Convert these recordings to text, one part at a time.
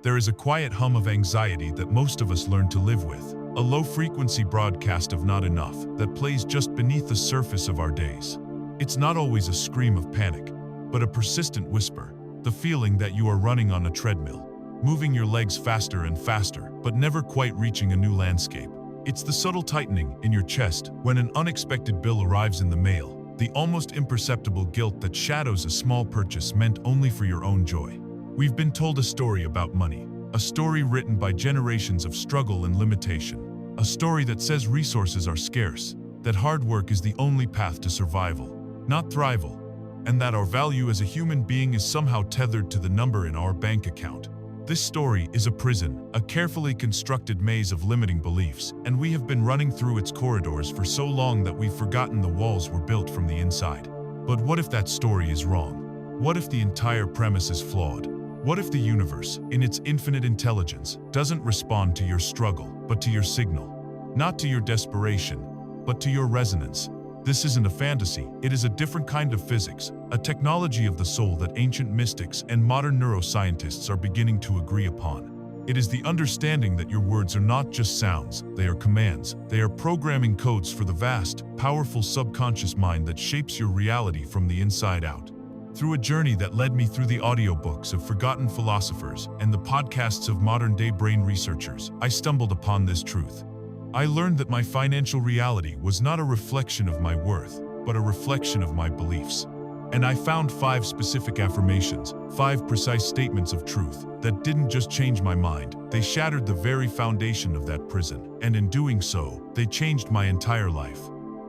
there is a quiet hum of anxiety that most of us learn to live with. A low-frequency broadcast of not enough that plays just beneath the surface of our days. It's not always a scream of panic, but a persistent whisper, the feeling that you are running on a treadmill, moving your legs faster and faster, but never quite reaching a new landscape. It's the subtle tightening in your chest when an unexpected bill arrives in the mail, the almost imperceptible guilt that shadows a small purchase meant only for your own joy. We've been told a story about money, a story written by generations of struggle and limitation, a story that says resources are scarce, that hard work is the only path to survival, not thrival, and that our value as a human being is somehow tethered to the number in our bank account. This story is a prison, a carefully constructed maze of limiting beliefs, and we have been running through its corridors for so long that we've forgotten the walls were built from the inside. But what if that story is wrong? What if the entire premise is flawed? What if the universe, in its infinite intelligence, doesn't respond to your struggle, but to your signal? Not to your desperation, but to your resonance. This isn't a fantasy, it is a different kind of physics, a technology of the soul that ancient mystics and modern neuroscientists are beginning to agree upon. It is the understanding that your words are not just sounds, they are commands. They are programming codes for the vast, powerful subconscious mind that shapes your reality from the inside out. Through a journey that led me through the audiobooks of forgotten philosophers and the podcasts of modern-day brain researchers, I stumbled upon this truth. I learned that my financial reality was not a reflection of my worth, but a reflection of my beliefs. And I found 5 specific affirmations, 5 precise statements of truth that didn't just change my mind, they shattered the very foundation of that prison, and in doing so, they changed my entire life.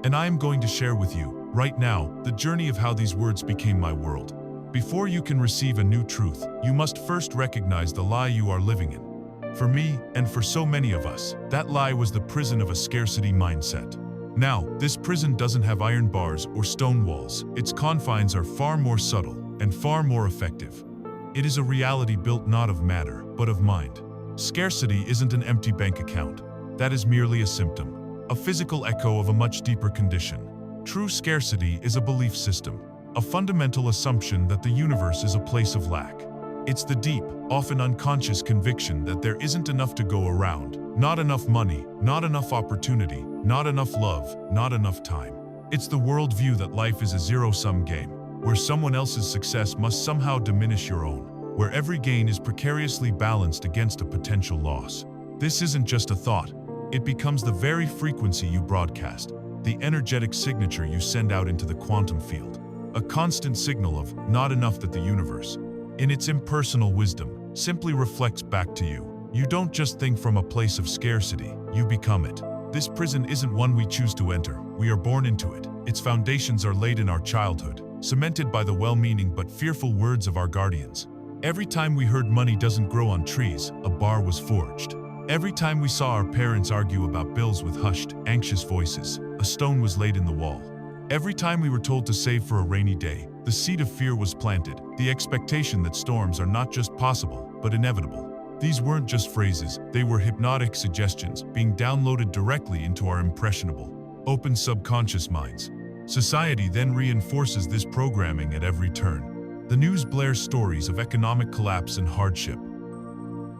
And I am going to share with you, right now, the journey of how these words became my world. Before you can receive a new truth, you must first recognize the lie you are living in. For me, and for so many of us, that lie was the prison of a scarcity mindset. Now, this prison doesn't have iron bars or stone walls. Its confines are far more subtle and far more effective. It is a reality built not of matter, but of mind. Scarcity isn't an empty bank account. That is merely a symptom, a physical echo of a much deeper condition. True scarcity is a belief system, a fundamental assumption that the universe is a place of lack. It's the deep, often unconscious conviction that there isn't enough to go around, not enough money, not enough opportunity, not enough love, not enough time. It's the worldview that life is a zero-sum game, where someone else's success must somehow diminish your own, where every gain is precariously balanced against a potential loss. This isn't just a thought, it becomes the very frequency you broadcast, the energetic signature you send out into the quantum field, a constant signal of not enough that the universe, in its impersonal wisdom, simply reflects back to you. You don't just think from a place of scarcity, you become it. This prison isn't one we choose to enter, we are born into it. Its foundations are laid in our childhood, cemented by the well-meaning but fearful words of our guardians. Every time we heard money doesn't grow on trees, a bar was forged. Every time we saw our parents argue about bills with hushed, anxious voices, a stone was laid in the wall. Every time we were told to save for a rainy day, the seed of fear was planted, the expectation that storms are not just possible, but inevitable. These weren't just phrases, they were hypnotic suggestions being downloaded directly into our impressionable, open subconscious minds. Society then reinforces this programming at every turn. The news blares stories of economic collapse and hardship.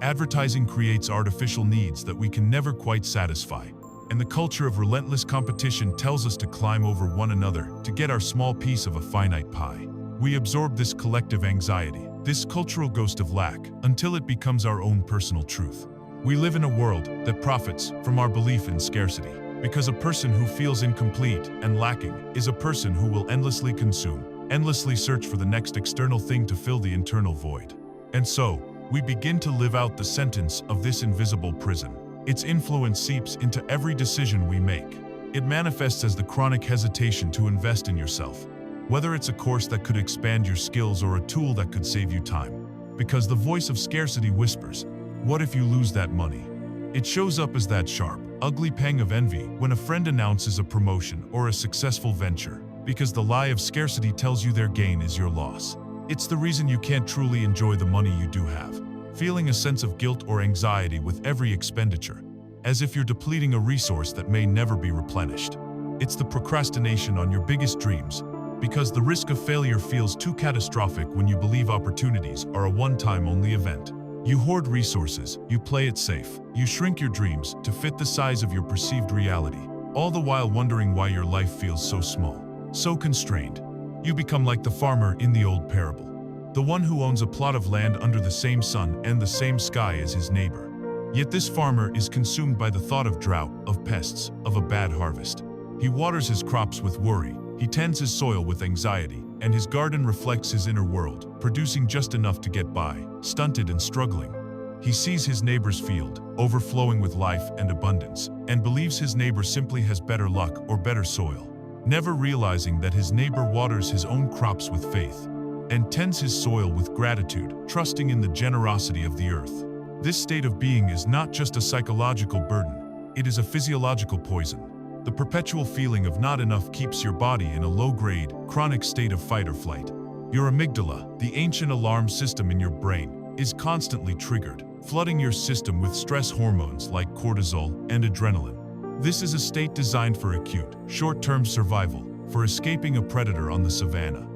Advertising creates artificial needs that we can never quite satisfy. And the culture of relentless competition tells us to climb over one another to get our small piece of a finite pie. We absorb this collective anxiety, this cultural ghost of lack, until it becomes our own personal truth. We live in a world that profits from our belief in scarcity, because a person who feels incomplete and lacking is a person who will endlessly consume, endlessly search for the next external thing to fill the internal void. And so, we begin to live out the sentence of this invisible prison. Its influence seeps into every decision we make. It manifests as the chronic hesitation to invest in yourself, whether it's a course that could expand your skills or a tool that could save you time. Because the voice of scarcity whispers, what if you lose that money? It shows up as that sharp, ugly pang of envy when a friend announces a promotion or a successful venture, because the lie of scarcity tells you their gain is your loss. It's the reason you can't truly enjoy the money you do have, feeling a sense of guilt or anxiety with every expenditure, as if you're depleting a resource that may never be replenished. It's the procrastination on your biggest dreams, because the risk of failure feels too catastrophic when you believe opportunities are a one-time only event. You hoard resources, you play it safe, you shrink your dreams to fit the size of your perceived reality, all the while wondering why your life feels so small, so constrained. You become like the farmer in the old parable, the one who owns a plot of land under the same sun and the same sky as his neighbor. Yet this farmer is consumed by the thought of drought, of pests, of a bad harvest. He waters his crops with worry, he tends his soil with anxiety, and his garden reflects his inner world, producing just enough to get by, stunted and struggling. He sees his neighbor's field, overflowing with life and abundance, and believes his neighbor simply has better luck or better soil, never realizing that his neighbor waters his own crops with faith and tends his soil with gratitude, trusting in the generosity of the earth. This state of being is not just a psychological burden, it is a physiological poison. The perpetual feeling of not enough keeps your body in a low-grade, chronic state of fight or flight. Your amygdala, the ancient alarm system in your brain, is constantly triggered, flooding your system with stress hormones like cortisol and adrenaline. This is a state designed for acute, short-term survival, for escaping a predator on the savannah.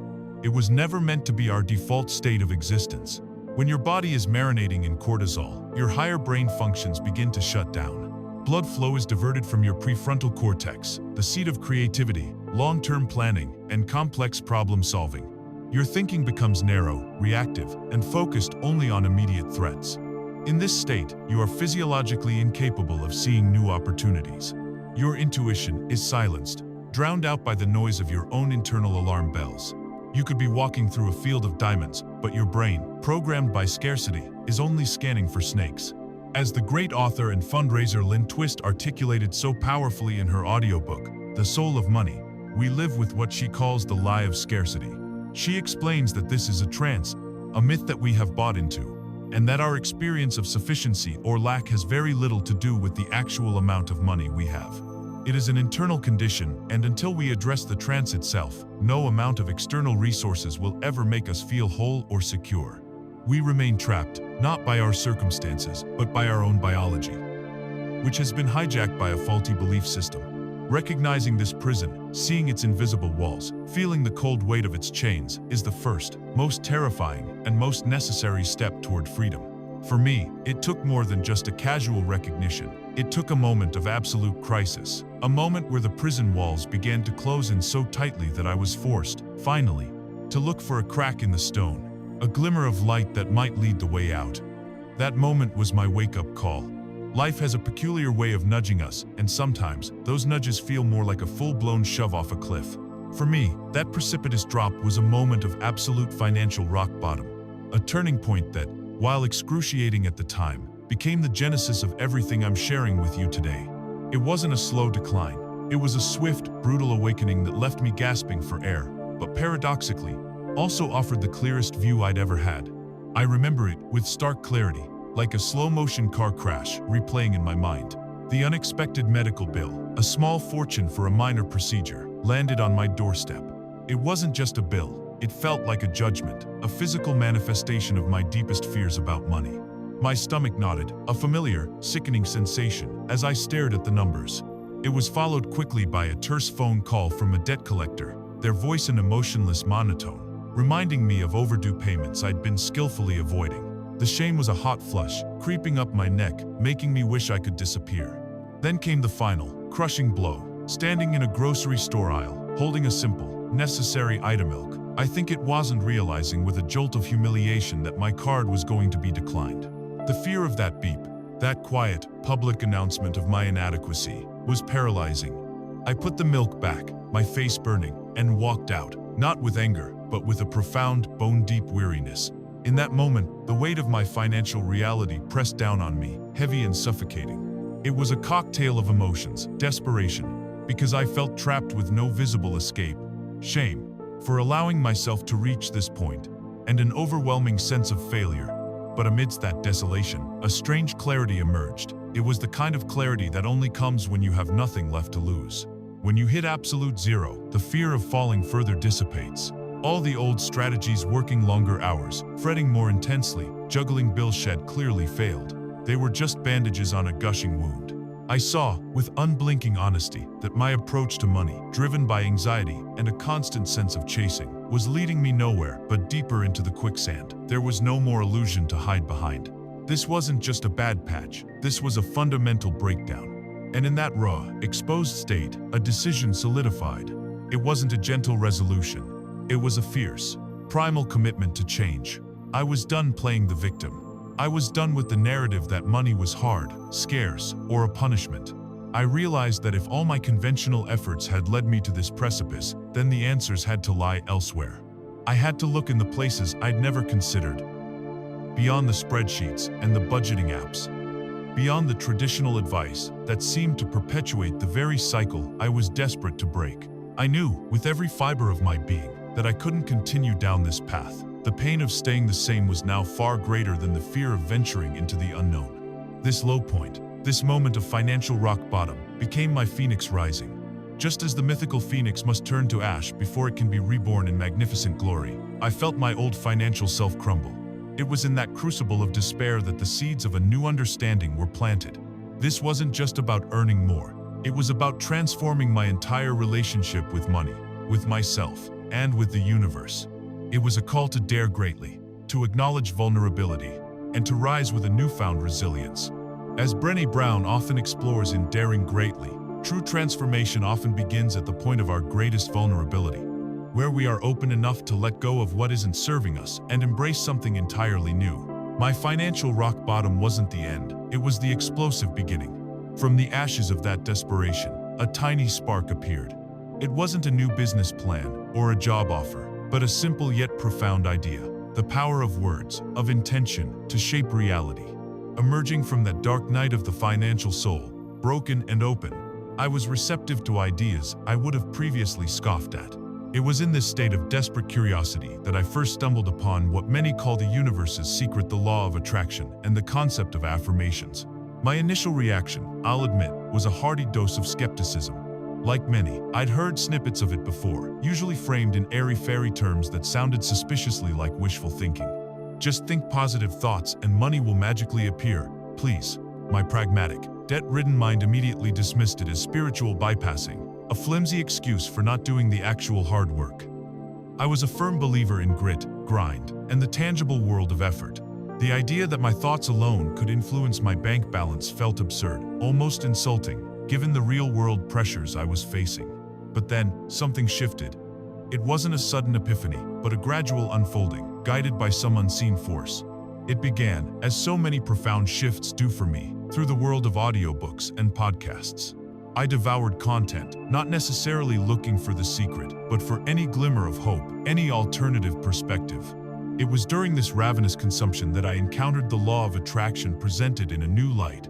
It was never meant to be our default state of existence. When your body is marinating in cortisol, your higher brain functions begin to shut down. Blood flow is diverted from your prefrontal cortex, the seat of creativity, long-term planning, and complex problem-solving. Your thinking becomes narrow, reactive, and focused only on immediate threats. In this state, you are physiologically incapable of seeing new opportunities. Your intuition is silenced, drowned out by the noise of your own internal alarm bells. You could be walking through a field of diamonds, but your brain, programmed by scarcity, is only scanning for snakes. As the great author and fundraiser Lynn Twist articulated so powerfully in her audiobook, The Soul of Money, we live with what she calls the lie of scarcity. She explains that this is a trance, a myth that we have bought into, and that our experience of sufficiency or lack has very little to do with the actual amount of money we have. It is an internal condition, and until we address the trance itself, no amount of external resources will ever make us feel whole or secure. We remain trapped, not by our circumstances, but by our own biology, which has been hijacked by a faulty belief system. Recognizing this prison, seeing its invisible walls, feeling the cold weight of its chains, is the first, most terrifying, and most necessary step toward freedom. For me, it took more than just a casual recognition. It took a moment of absolute crisis, a moment where the prison walls began to close in so tightly that I was forced, finally, to look for a crack in the stone, a glimmer of light that might lead the way out. That moment was my wake-up call. Life has a peculiar way of nudging us, and sometimes, those nudges feel more like a full-blown shove off a cliff. For me, that precipitous drop was a moment of absolute financial rock bottom, a turning point that, while excruciating at the time, became the genesis of everything I'm sharing with you today. It wasn't a slow decline. It was a swift, brutal awakening that left me gasping for air, but paradoxically, also offered the clearest view I'd ever had. I remember it with stark clarity, like a slow-motion car crash replaying in my mind. The unexpected medical bill, a small fortune for a minor procedure, landed on my doorstep. It wasn't just a bill. It felt like a judgment, a physical manifestation of my deepest fears about money. My stomach knotted, a familiar, sickening sensation, as I stared at the numbers. It was followed quickly by a terse phone call from a debt collector, their voice an emotionless monotone, reminding me of overdue payments I'd been skillfully avoiding. The shame was a hot flush, creeping up my neck, making me wish I could disappear. Then came the final, crushing blow. Standing in a grocery store aisle, holding a simple, necessary item milk, I think it wasn't realizing with a jolt of humiliation that my card was going to be declined. The fear of that beep, that quiet, public announcement of my inadequacy, was paralyzing. I put the milk back, my face burning, and walked out, not with anger, but with a profound, bone-deep weariness. In that moment, the weight of my financial reality pressed down on me, heavy and suffocating. It was a cocktail of emotions, desperation, because I felt trapped with no visible escape, shame for allowing myself to reach this point, and an overwhelming sense of failure. But amidst that desolation, a strange clarity emerged. It was the kind of clarity that only comes when you have nothing left to lose. When you hit absolute zero, the fear of falling further dissipates. All the old strategies, working longer hours, fretting more intensely, juggling bills, shed clearly failed. They were just bandages on a gushing wound. I saw, with unblinking honesty, that my approach to money, driven by anxiety and a constant sense of chasing, was leading me nowhere but deeper into the quicksand. There was no more illusion to hide behind. This wasn't just a bad patch, this was a fundamental breakdown. And in that raw, exposed state, a decision solidified. It wasn't a gentle resolution. It was a fierce, primal commitment to change. I was done playing the victim. I was done with the narrative that money was hard, scarce, or a punishment. I realized that if all my conventional efforts had led me to this precipice, then the answers had to lie elsewhere. I had to look in the places I'd never considered. Beyond the spreadsheets and the budgeting apps. Beyond the traditional advice that seemed to perpetuate the very cycle I was desperate to break. I knew, with every fiber of my being, that I couldn't continue down this path. The pain of staying the same was now far greater than the fear of venturing into the unknown. This low point, this moment of financial rock bottom, became my phoenix rising. Just as the mythical phoenix must turn to ash before it can be reborn in magnificent glory, I felt my old financial self crumble. It was in that crucible of despair that the seeds of a new understanding were planted. This wasn't just about earning more. It was about transforming my entire relationship with money, with myself, and with the universe. It was a call to dare greatly, to acknowledge vulnerability, and to rise with a newfound resilience. As Brené Brown often explores in Daring Greatly, true transformation often begins at the point of our greatest vulnerability, where we are open enough to let go of what isn't serving us and embrace something entirely new. My financial rock bottom wasn't the end, it was the explosive beginning. From the ashes of that desperation, a tiny spark appeared. It wasn't a new business plan or a job offer, but a simple yet profound idea. The power of words, of intention, to shape reality. Emerging from that dark night of the financial soul, broken and open, I was receptive to ideas I would have previously scoffed at. It was in this state of desperate curiosity that I first stumbled upon what many call the universe's secret, the law of attraction, and the concept of affirmations. My initial reaction, I'll admit, was a hearty dose of skepticism. Like many, I'd heard snippets of it before, usually framed in airy-fairy terms that sounded suspiciously like wishful thinking. Just think positive thoughts and money will magically appear, please. My pragmatic, debt-ridden mind immediately dismissed it as spiritual bypassing, a flimsy excuse for not doing the actual hard work. I was a firm believer in grit, grind, and the tangible world of effort. The idea that my thoughts alone could influence my bank balance felt absurd, almost insulting, given the real-world pressures I was facing. But then, something shifted. It wasn't a sudden epiphany, but a gradual unfolding, guided by some unseen force. It began, as so many profound shifts do for me, through the world of audiobooks and podcasts. I devoured content, not necessarily looking for the secret, but for any glimmer of hope, any alternative perspective. It was during this ravenous consumption that I encountered the law of attraction presented in a new light.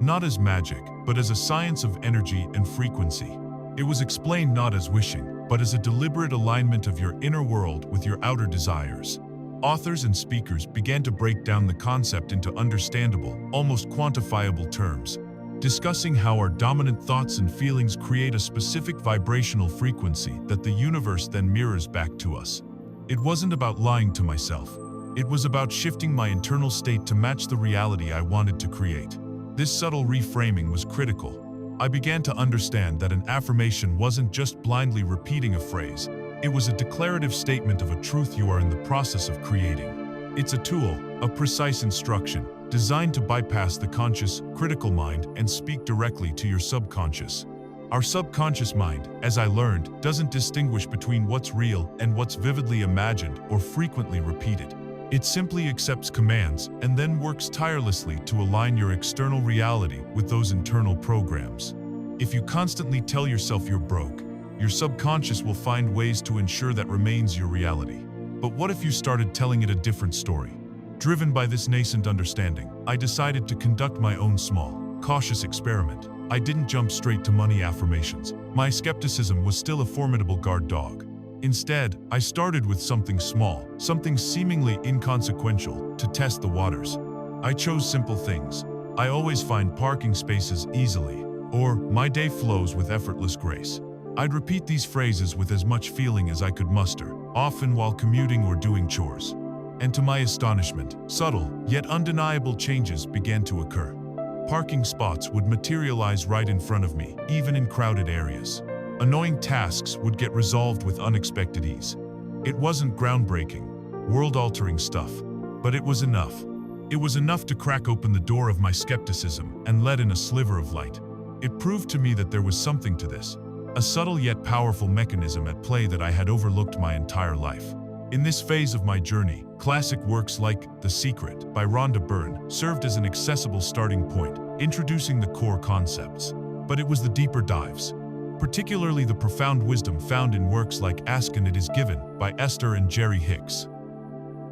Not as magic, but as a science of energy and frequency. It was explained not as wishing, but as a deliberate alignment of your inner world with your outer desires. Authors and speakers began to break down the concept into understandable, almost quantifiable terms, discussing how our dominant thoughts and feelings create a specific vibrational frequency that the universe then mirrors back to us. It wasn't about lying to myself. It was about shifting my internal state to match the reality I wanted to create. This subtle reframing was critical. I began to understand that an affirmation wasn't just blindly repeating a phrase. It was a declarative statement of a truth you are in the process of creating. It's a tool, a precise instruction, designed to bypass the conscious, critical mind and speak directly to your subconscious. Our subconscious mind, as I learned, doesn't distinguish between what's real and what's vividly imagined or frequently repeated. It simply accepts commands and then works tirelessly to align your external reality with those internal programs. If you constantly tell yourself you're broke, your subconscious will find ways to ensure that remains your reality. But what if you started telling it a different story? Driven by this nascent understanding, I decided to conduct my own small, cautious experiment. I didn't jump straight to money affirmations. My skepticism was still a formidable guard dog. Instead, I started with something small, something seemingly inconsequential, to test the waters. I chose simple things. I always find parking spaces easily, or my day flows with effortless grace. I'd repeat these phrases with as much feeling as I could muster, often while commuting or doing chores. And to my astonishment, subtle, yet undeniable changes began to occur. Parking spots would materialize right in front of me, even in crowded areas. Annoying tasks would get resolved with unexpected ease. It wasn't groundbreaking, world-altering stuff, but it was enough. It was enough to crack open the door of my skepticism and let in a sliver of light. It proved to me that there was something to this, a subtle yet powerful mechanism at play that I had overlooked my entire life. In this phase of my journey, classic works like The Secret by Rhonda Byrne served as an accessible starting point, introducing the core concepts. But it was the deeper dives, particularly the profound wisdom found in works like Ask and It Is Given by Esther and Jerry Hicks,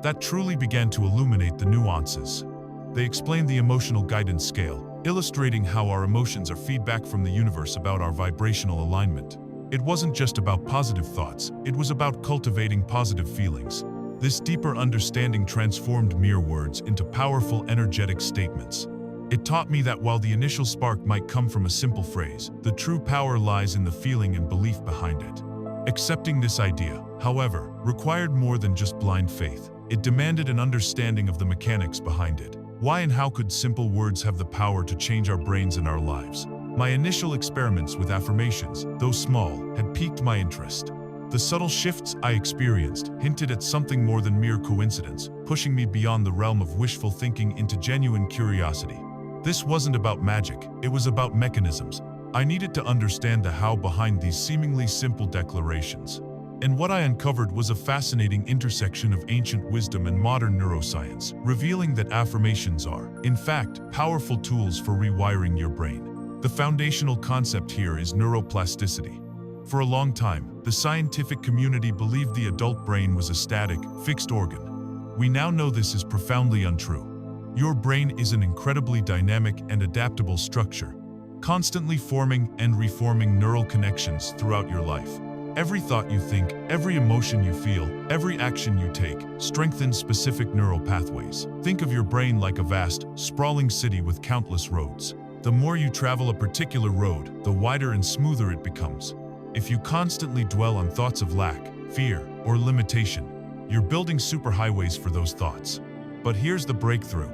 that truly began to illuminate the nuances. They explained the emotional guidance scale, illustrating how our emotions are feedback from the universe about our vibrational alignment. It wasn't just about positive thoughts, it was about cultivating positive feelings. This deeper understanding transformed mere words into powerful, energetic statements. It taught me that while the initial spark might come from a simple phrase, the true power lies in the feeling and belief behind it. Accepting this idea, however, required more than just blind faith. It demanded an understanding of the mechanics behind it. Why and how could simple words have the power to change our brains and our lives? My initial experiments with affirmations, though small, had piqued my interest. The subtle shifts I experienced hinted at something more than mere coincidence, pushing me beyond the realm of wishful thinking into genuine curiosity. This wasn't about magic, it was about mechanisms. I needed to understand the how behind these seemingly simple declarations. And what I uncovered was a fascinating intersection of ancient wisdom and modern neuroscience, revealing that affirmations are, in fact, powerful tools for rewiring your brain. The foundational concept here is neuroplasticity. For a long time, the scientific community believed the adult brain was a static, fixed organ. We now know this is profoundly untrue. Your brain is an incredibly dynamic and adaptable structure, constantly forming and reforming neural connections throughout your life. Every thought you think, every emotion you feel, every action you take strengthens specific neural pathways. Think of your brain like a vast, sprawling city with countless roads. The more you travel a particular road, the wider and smoother it becomes. If you constantly dwell on thoughts of lack, fear, or limitation, you're building superhighways for those thoughts. But here's the breakthrough.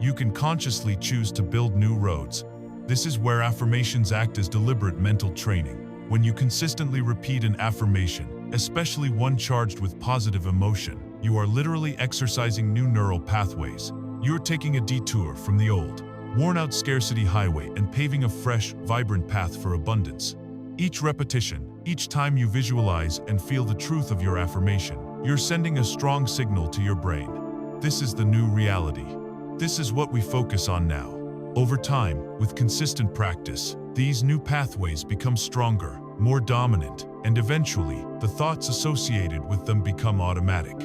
You can consciously choose to build new roads. This is where affirmations act as deliberate mental training. When you consistently repeat an affirmation, especially one charged with positive emotion, you are literally exercising new neural pathways. You're taking a detour from the old, worn-out scarcity highway and paving a fresh, vibrant path for abundance. Each repetition, each time you visualize and feel the truth of your affirmation, you're sending a strong signal to your brain. This is the new reality. This is what we focus on now. Over time, with consistent practice, these new pathways become stronger, more dominant, and eventually, the thoughts associated with them become automatic.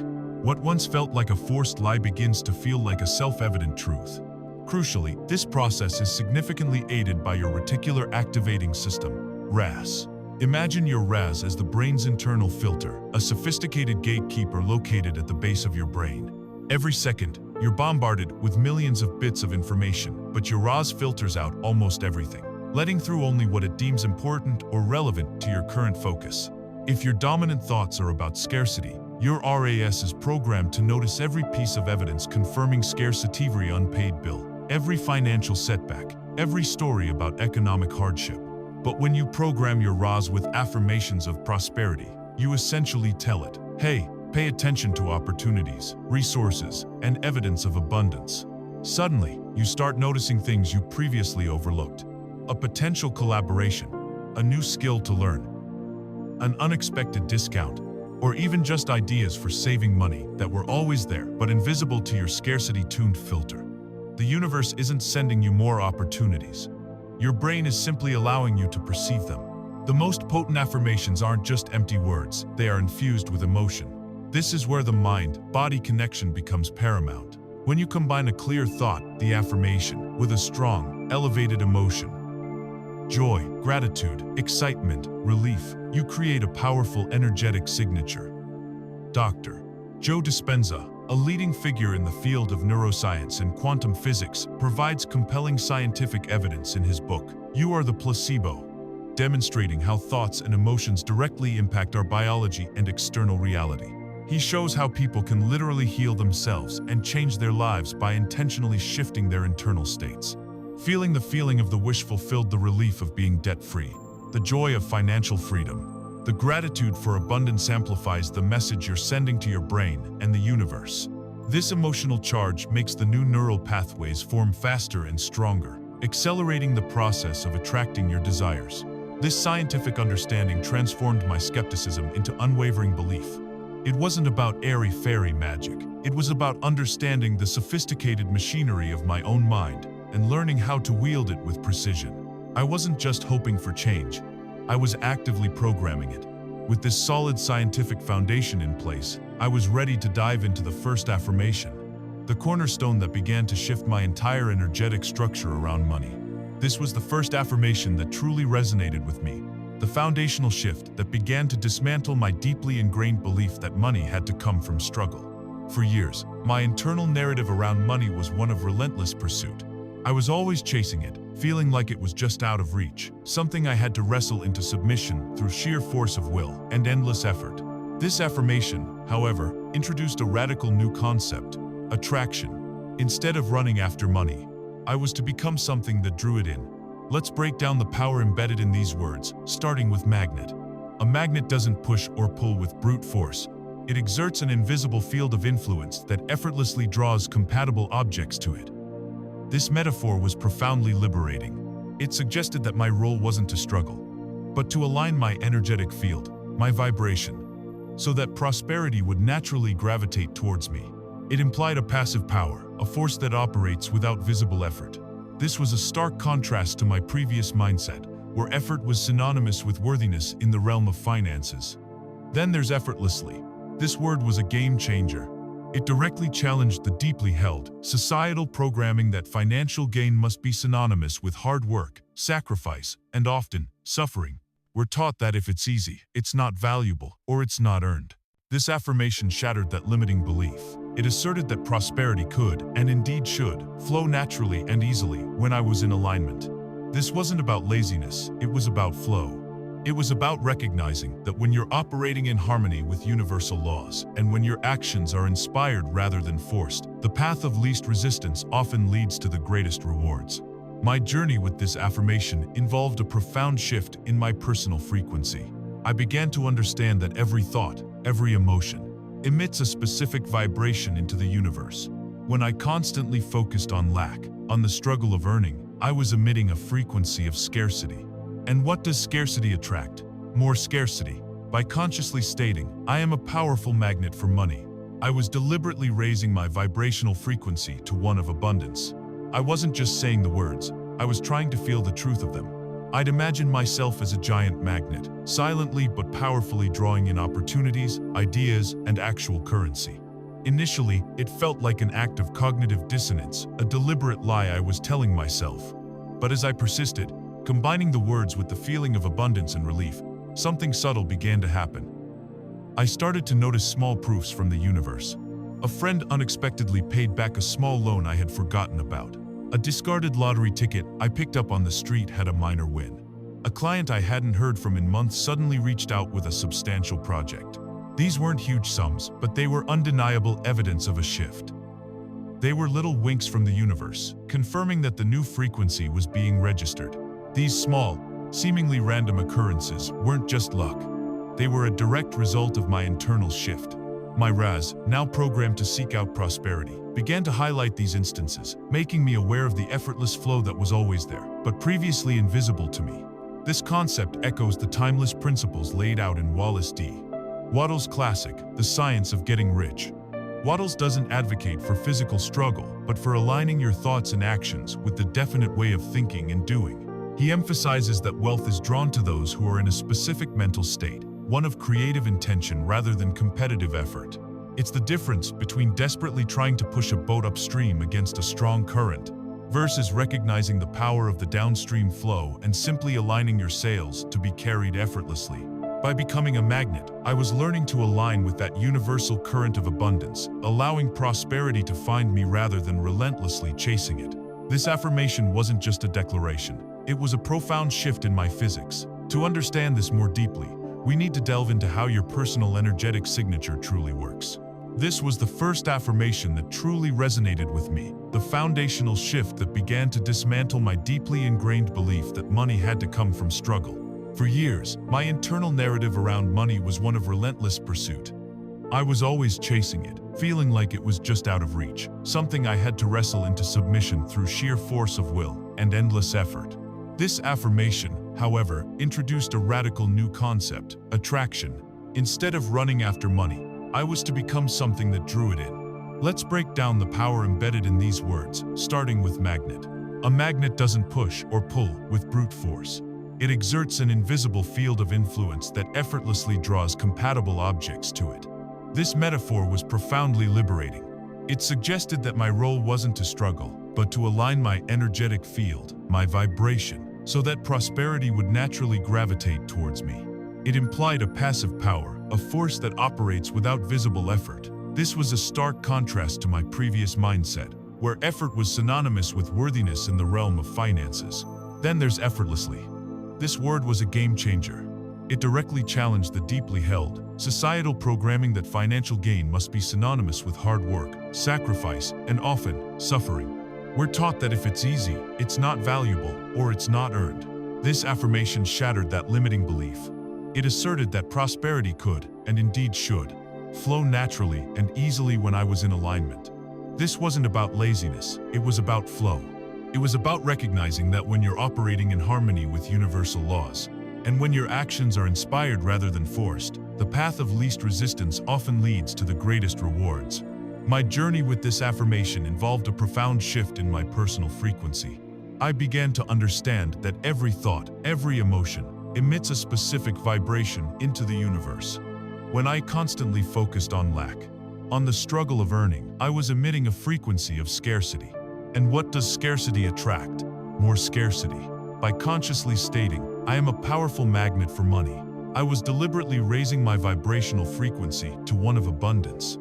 What once felt like a forced lie begins to feel like a self-evident truth. Crucially, this process is significantly aided by your reticular activating system, RAS. Imagine your RAS as the brain's internal filter, a sophisticated gatekeeper located at the base of your brain. Every second, you're bombarded with millions of bits of information, but your RAS filters out almost everything, letting through only what it deems important or relevant to your current focus. If your dominant thoughts are about scarcity, your RAS is programmed to notice every piece of evidence confirming scarcity, every unpaid bill, every financial setback, every story about economic hardship. But when you program your RAS with affirmations of prosperity, you essentially tell it, hey, pay attention to opportunities, resources, and evidence of abundance. Suddenly, you start noticing things you previously overlooked. A potential collaboration, a new skill to learn, an unexpected discount, or even just ideas for saving money that were always there but invisible to your scarcity-tuned filter. The universe isn't sending you more opportunities. Your brain is simply allowing you to perceive them. The most potent affirmations aren't just empty words, they are infused with emotion. This is where the mind-body connection becomes paramount. When you combine a clear thought, the affirmation, with a strong, elevated emotion, joy, gratitude, excitement, relief, you create a powerful energetic signature. Dr. Joe Dispenza, a leading figure in the field of neuroscience and quantum physics, provides compelling scientific evidence in his book, You Are the Placebo, demonstrating how thoughts and emotions directly impact our biology and external reality. He shows how people can literally heal themselves and change their lives by intentionally shifting their internal states. Feeling the feeling of the wish fulfilled, the relief of being debt-free, the joy of financial freedom. The gratitude for abundance amplifies the message you're sending to your brain and the universe. This emotional charge makes the new neural pathways form faster and stronger, accelerating the process of attracting your desires. This scientific understanding transformed my skepticism into unwavering belief. It wasn't about airy-fairy magic. It was about understanding the sophisticated machinery of my own mind and learning how to wield it with precision. I wasn't just hoping for change. I was actively programming it. With this solid scientific foundation in place, I was ready to dive into the first affirmation, the cornerstone that began to shift my entire energetic structure around money. This was the first affirmation that truly resonated with me, the foundational shift that began to dismantle my deeply ingrained belief that money had to come from struggle. For years, my internal narrative around money was one of relentless pursuit. I was always chasing it, feeling like it was just out of reach, something I had to wrestle into submission through sheer force of will and endless effort. This affirmation, however, introduced a radical new concept: attraction. Instead of running after money, I was to become something that drew it in. Let's break down the power embedded in these words, starting with magnet. A magnet doesn't push or pull with brute force. It exerts an invisible field of influence that effortlessly draws compatible objects to it. This metaphor was profoundly liberating. It suggested that my role wasn't to struggle, but to align my energetic field, my vibration, so that prosperity would naturally gravitate towards me. It implied a passive power, a force that operates without visible effort. This was a stark contrast to my previous mindset, where effort was synonymous with worthiness in the realm of finances. Then there's effortlessly. This word was a game changer. It directly challenged the deeply held, societal programming that financial gain must be synonymous with hard work, sacrifice, and often, suffering. We're taught that if it's easy, it's not valuable, or it's not earned. This affirmation shattered that limiting belief. It asserted that prosperity could, and indeed should, flow naturally and easily when I was in alignment. This wasn't about laziness, it was about flow. It was about recognizing that when you're operating in harmony with universal laws, and when your actions are inspired rather than forced, the path of least resistance often leads to the greatest rewards. My journey with this affirmation involved a profound shift in my personal frequency. I began to understand that every thought, every emotion, emits a specific vibration into the universe. When I constantly focused on lack, on the struggle of earning, I was emitting a frequency of scarcity. And what does scarcity attract? More scarcity. By consciously stating, I am a powerful magnet for money, I was deliberately raising my vibrational frequency to one of abundance. I wasn't just saying the words, I was trying to feel the truth of them. I'd imagine myself as a giant magnet, silently but powerfully drawing in opportunities, ideas, and actual currency. Initially, it felt like an act of cognitive dissonance, a deliberate lie I was telling myself. But as I persisted, combining the words with the feeling of abundance and relief, something subtle began to happen. I started to notice small proofs from the universe. A friend unexpectedly paid back a small loan I had forgotten about. A discarded lottery ticket I picked up on the street had a minor win. A client I hadn't heard from in months suddenly reached out with a substantial project. These weren't huge sums, but they were undeniable evidence of a shift. They were little winks from the universe, confirming that the new frequency was being registered. These small, seemingly random occurrences weren't just luck. They were a direct result of my internal shift. My RAS, now programmed to seek out prosperity, began to highlight these instances, making me aware of the effortless flow that was always there, but previously invisible to me. This concept echoes the timeless principles laid out in Wallace D. Wattles' classic, The Science of Getting Rich. Wattles doesn't advocate for physical struggle, but for aligning your thoughts and actions with the definite way of thinking and doing. He emphasizes that wealth is drawn to those who are in a specific mental state, one of creative intention rather than competitive effort. It's the difference between desperately trying to push a boat upstream against a strong current versus recognizing the power of the downstream flow and simply aligning your sails to be carried effortlessly. By becoming a magnet, I was learning to align with that universal current of abundance, allowing prosperity to find me rather than relentlessly chasing it. This affirmation wasn't just a declaration. It was a profound shift in my physics. To understand this more deeply, we need to delve into how your personal energetic signature truly works. This was the first affirmation that truly resonated with me, the foundational shift that began to dismantle my deeply ingrained belief that money had to come from struggle. For years, my internal narrative around money was one of relentless pursuit. I was always chasing it, feeling like it was just out of reach, something I had to wrestle into submission through sheer force of will and endless effort. This affirmation, however, introduced a radical new concept: attraction. Instead of running after money, I was to become something that drew it in. Let's break down the power embedded in these words, starting with magnet. A magnet doesn't push or pull with brute force. It exerts an invisible field of influence that effortlessly draws compatible objects to it. This metaphor was profoundly liberating. It suggested that my role wasn't to struggle, but to align my energetic field, my vibration, so that prosperity would naturally gravitate towards me. It implied a passive power, a force that operates without visible effort. This was a stark contrast to my previous mindset, where effort was synonymous with worthiness in the realm of finances. Then there's effortlessly. This word was a game changer. It directly challenged the deeply held, societal programming that financial gain must be synonymous with hard work, sacrifice, and often, suffering. We're taught that if it's easy, it's not valuable, or it's not earned. This affirmation shattered that limiting belief. It asserted that prosperity could, and indeed should, flow naturally and easily when I was in alignment. This wasn't about laziness, it was about flow. It was about recognizing that when you're operating in harmony with universal laws, and when your actions are inspired rather than forced, the path of least resistance often leads to the greatest rewards. My journey with this affirmation involved a profound shift in my personal frequency. I began to understand that every thought, every emotion, emits a specific vibration into the universe. When I constantly focused on lack, on the struggle of earning, I was emitting a frequency of scarcity. And what does scarcity attract? More scarcity. By consciously stating, I am a powerful magnet for money, I was deliberately raising my vibrational frequency to one of abundance.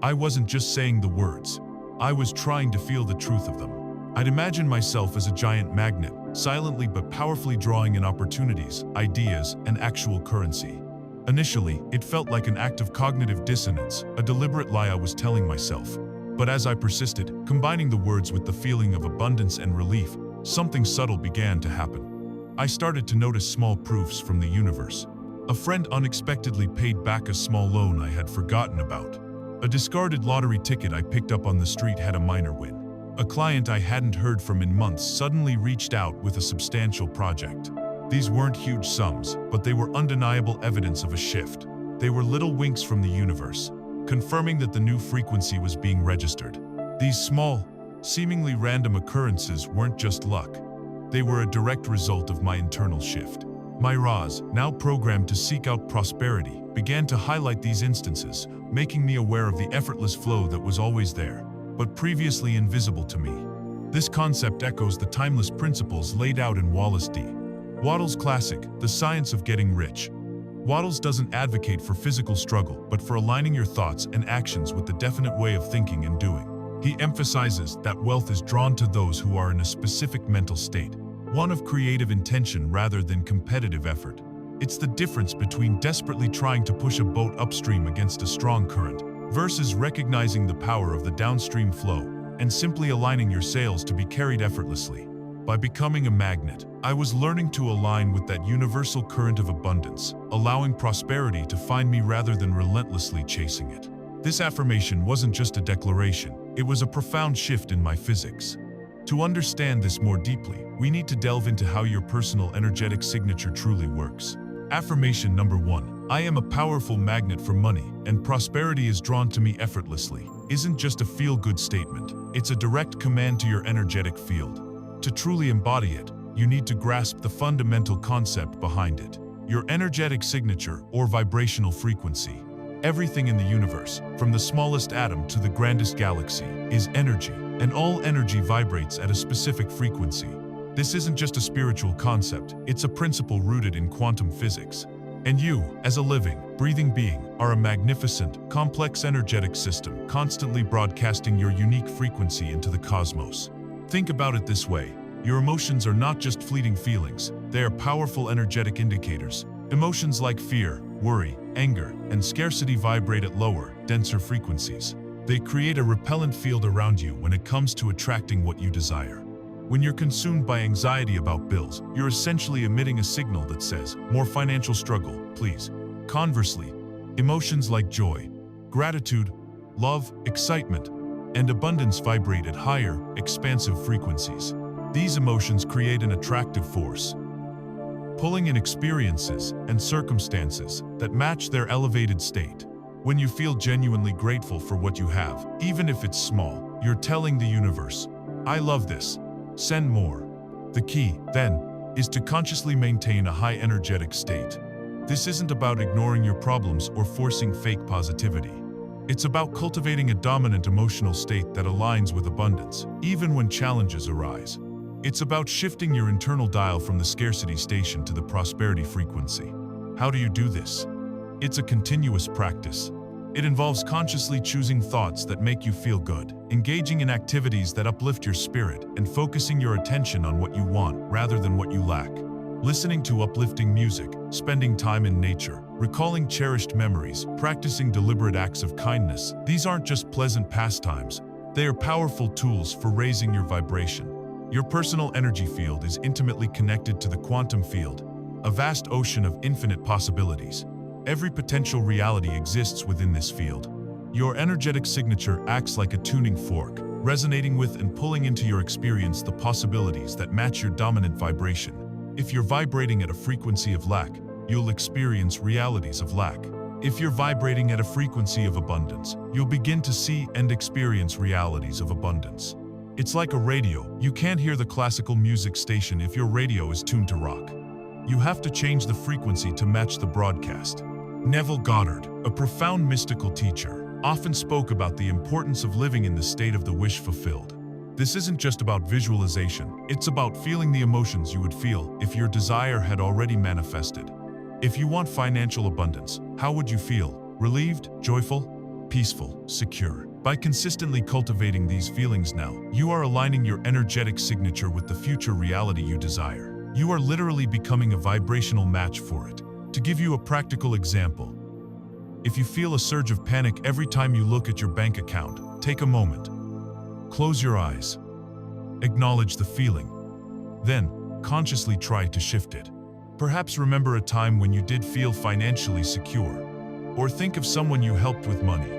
I wasn't just saying the words, I was trying to feel the truth of them. I'd imagine myself as a giant magnet, silently but powerfully drawing in opportunities, ideas, and actual currency. Initially, it felt like an act of cognitive dissonance, a deliberate lie I was telling myself. But as I persisted, combining the words with the feeling of abundance and relief, something subtle began to happen. I started to notice small proofs from the universe. A friend unexpectedly paid back a small loan I had forgotten about. A discarded lottery ticket I picked up on the street had a minor win. A client I hadn't heard from in months suddenly reached out with a substantial project. These weren't huge sums, but they were undeniable evidence of a shift. They were little winks from the universe, confirming that the new frequency was being registered. These small, seemingly random occurrences weren't just luck. They were a direct result of my internal shift. My RAs, now programmed to seek out prosperity, began to highlight these instances, making me aware of the effortless flow that was always there, but previously invisible to me. This concept echoes the timeless principles laid out in Wallace D. Wattles' classic, The Science of Getting Rich. Wattles doesn't advocate for physical struggle, but for aligning your thoughts and actions with the definite way of thinking and doing. He emphasizes that wealth is drawn to those who are in a specific mental state, one of creative intention rather than competitive effort. It's the difference between desperately trying to push a boat upstream against a strong current versus recognizing the power of the downstream flow and simply aligning your sails to be carried effortlessly. By becoming a magnet, I was learning to align with that universal current of abundance, allowing prosperity to find me rather than relentlessly chasing it. This affirmation wasn't just a declaration, it was a profound shift in my physics. To understand this more deeply, we need to delve into how your personal energetic signature truly works. Affirmation number 1, I am a powerful magnet for money, and prosperity is drawn to me effortlessly, isn't just a feel-good statement. It's a direct command to your energetic field. To truly embody it, you need to grasp the fundamental concept behind it. Your energetic signature, or vibrational frequency. Everything in the universe, from the smallest atom to the grandest galaxy, is energy, and all energy vibrates at a specific frequency. This isn't just a spiritual concept, it's a principle rooted in quantum physics. And you, as a living, breathing being, are a magnificent, complex energetic system, constantly broadcasting your unique frequency into the cosmos. Think about it this way. Your emotions are not just fleeting feelings, they are powerful energetic indicators. Emotions like fear, worry, anger, and scarcity vibrate at lower, denser frequencies. They create a repellent field around you when it comes to attracting what you desire. When you're consumed by anxiety about bills, you're essentially emitting a signal that says, more financial struggle, please. Conversely, emotions like joy, Gratitude, love, excitement, and abundance vibrate at higher, expansive frequencies. These emotions create an attractive force, pulling in experiences and circumstances that match their elevated state. When you feel genuinely grateful for what you have, even if it's small, you're telling the universe, "I love this. Send more." The key, then, is to consciously maintain a high energetic state. This isn't about ignoring your problems or forcing fake positivity. It's about cultivating a dominant emotional state that aligns with abundance, even when challenges arise. It's about shifting your internal dial from the scarcity station to the prosperity frequency. How do you do this? It's a continuous practice. It involves consciously choosing thoughts that make you feel good, engaging in activities that uplift your spirit, and focusing your attention on what you want rather than what you lack. Listening to uplifting music, spending time in nature, recalling cherished memories, practicing deliberate acts of kindness. These aren't just pleasant pastimes. They are powerful tools for raising your vibration. Your personal energy field is intimately connected to the quantum field, a vast ocean of infinite possibilities. Every potential reality exists within this field. Your energetic signature acts like a tuning fork, resonating with and pulling into your experience the possibilities that match your dominant vibration. If you're vibrating at a frequency of lack, you'll experience realities of lack. If you're vibrating at a frequency of abundance, you'll begin to see and experience realities of abundance. It's like a radio. You can't hear the classical music station if your radio is tuned to rock. You have to change the frequency to match the broadcast. Neville Goddard, a profound mystical teacher, often spoke about the importance of living in the state of the wish fulfilled. This isn't just about visualization, it's about feeling the emotions you would feel if your desire had already manifested. If you want financial abundance, how would you feel? Relieved, joyful, peaceful, secure? By consistently cultivating these feelings now, you are aligning your energetic signature with the future reality you desire. You are literally becoming a vibrational match for it. To give you a practical example, if you feel a surge of panic every time you look at your bank account, take a moment. Close your eyes. Acknowledge the feeling. Then, consciously try to shift it. Perhaps remember a time when you did feel financially secure. Or think of someone you helped with money.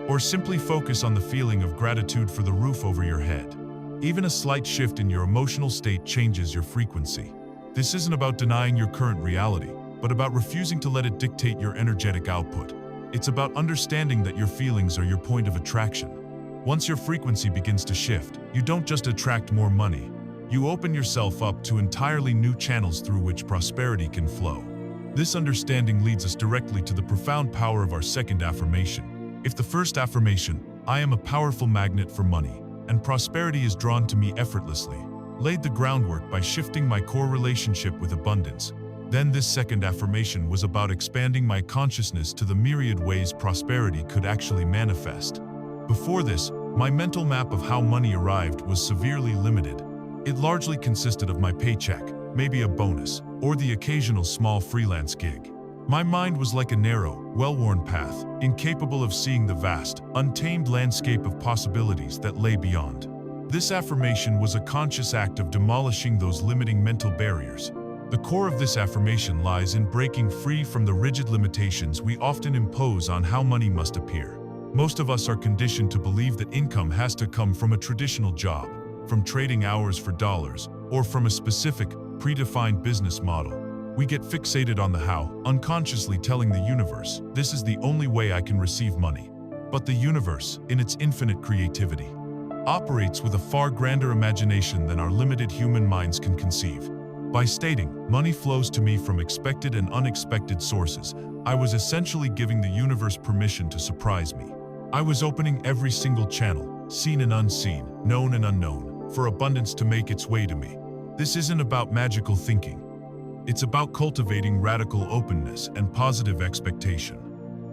Or simply focus on the feeling of gratitude for the roof over your head. Even a slight shift in your emotional state changes your frequency. This isn't about denying your current reality, but about refusing to let it dictate your energetic output. It's about understanding that your feelings are your point of attraction. Once your frequency begins to shift, you don't just attract more money. You open yourself up to entirely new channels through which prosperity can flow. This understanding leads us directly to the profound power of our second affirmation. If the first affirmation, "I am a powerful magnet for money, and prosperity is drawn to me effortlessly," laid the groundwork by shifting my core relationship with abundance, then this second affirmation was about expanding my consciousness to the myriad ways prosperity could actually manifest. Before this, my mental map of how money arrived was severely limited. It largely consisted of my paycheck, maybe a bonus, or the occasional small freelance gig. My mind was like a narrow, well-worn path, incapable of seeing the vast, untamed landscape of possibilities that lay beyond. This affirmation was a conscious act of demolishing those limiting mental barriers. The core of this affirmation lies in breaking free from the rigid limitations we often impose on how money must appear. Most of us are conditioned to believe that income has to come from a traditional job, from trading hours for dollars, or from a specific, predefined business model. We get fixated on the how, unconsciously telling the universe, "This is the only way I can receive money." But the universe, in its infinite creativity, operates with a far grander imagination than our limited human minds can conceive. By stating, "Money flows to me from expected and unexpected sources," I was essentially giving the universe permission to surprise me. I was opening every single channel, seen and unseen, known and unknown, for abundance to make its way to me. This isn't about magical thinking. It's about cultivating radical openness and positive expectation.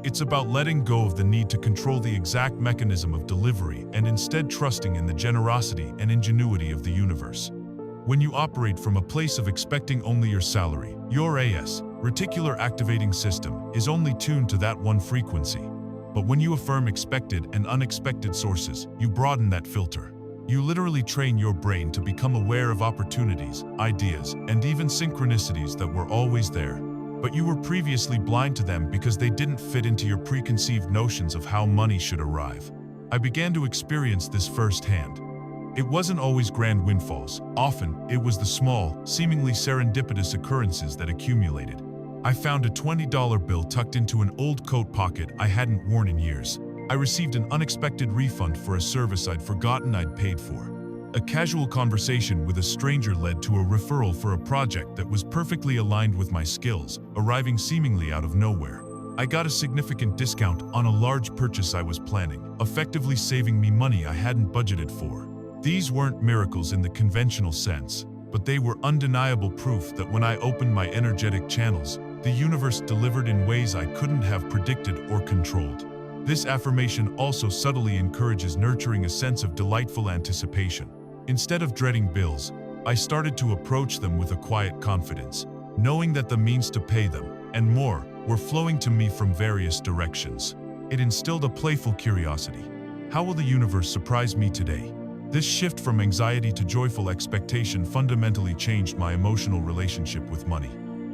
It's about letting go of the need to control the exact mechanism of delivery and instead trusting in the generosity and ingenuity of the universe. When you operate from a place of expecting only your salary, your reticular activating system is only tuned to that one frequency. But when you affirm expected and unexpected sources, you broaden that filter. You literally train your brain to become aware of opportunities, ideas, and even synchronicities that were always there. but you were previously blind to them because they didn't fit into your preconceived notions of how money should arrive. I began to experience this firsthand. It wasn't always grand windfalls. Often, it was the small, seemingly serendipitous occurrences that accumulated. I found a $20 bill tucked into an old coat pocket I hadn't worn in years. I received an unexpected refund for a service I'd forgotten I'd paid for. A casual conversation with a stranger led to a referral for a project that was perfectly aligned with my skills, arriving seemingly out of nowhere. I got a significant discount on a large purchase I was planning, effectively saving me money I hadn't budgeted for. These weren't miracles in the conventional sense, but they were undeniable proof that when I opened my energetic channels, the universe delivered in ways I couldn't have predicted or controlled. This affirmation also subtly encourages nurturing a sense of delightful anticipation. Instead of dreading bills, I started to approach them with a quiet confidence, knowing that the means to pay them, and more, were flowing to me from various directions. It instilled a playful curiosity. How will the universe surprise me today? This shift from anxiety to joyful expectation fundamentally changed my emotional relationship with money.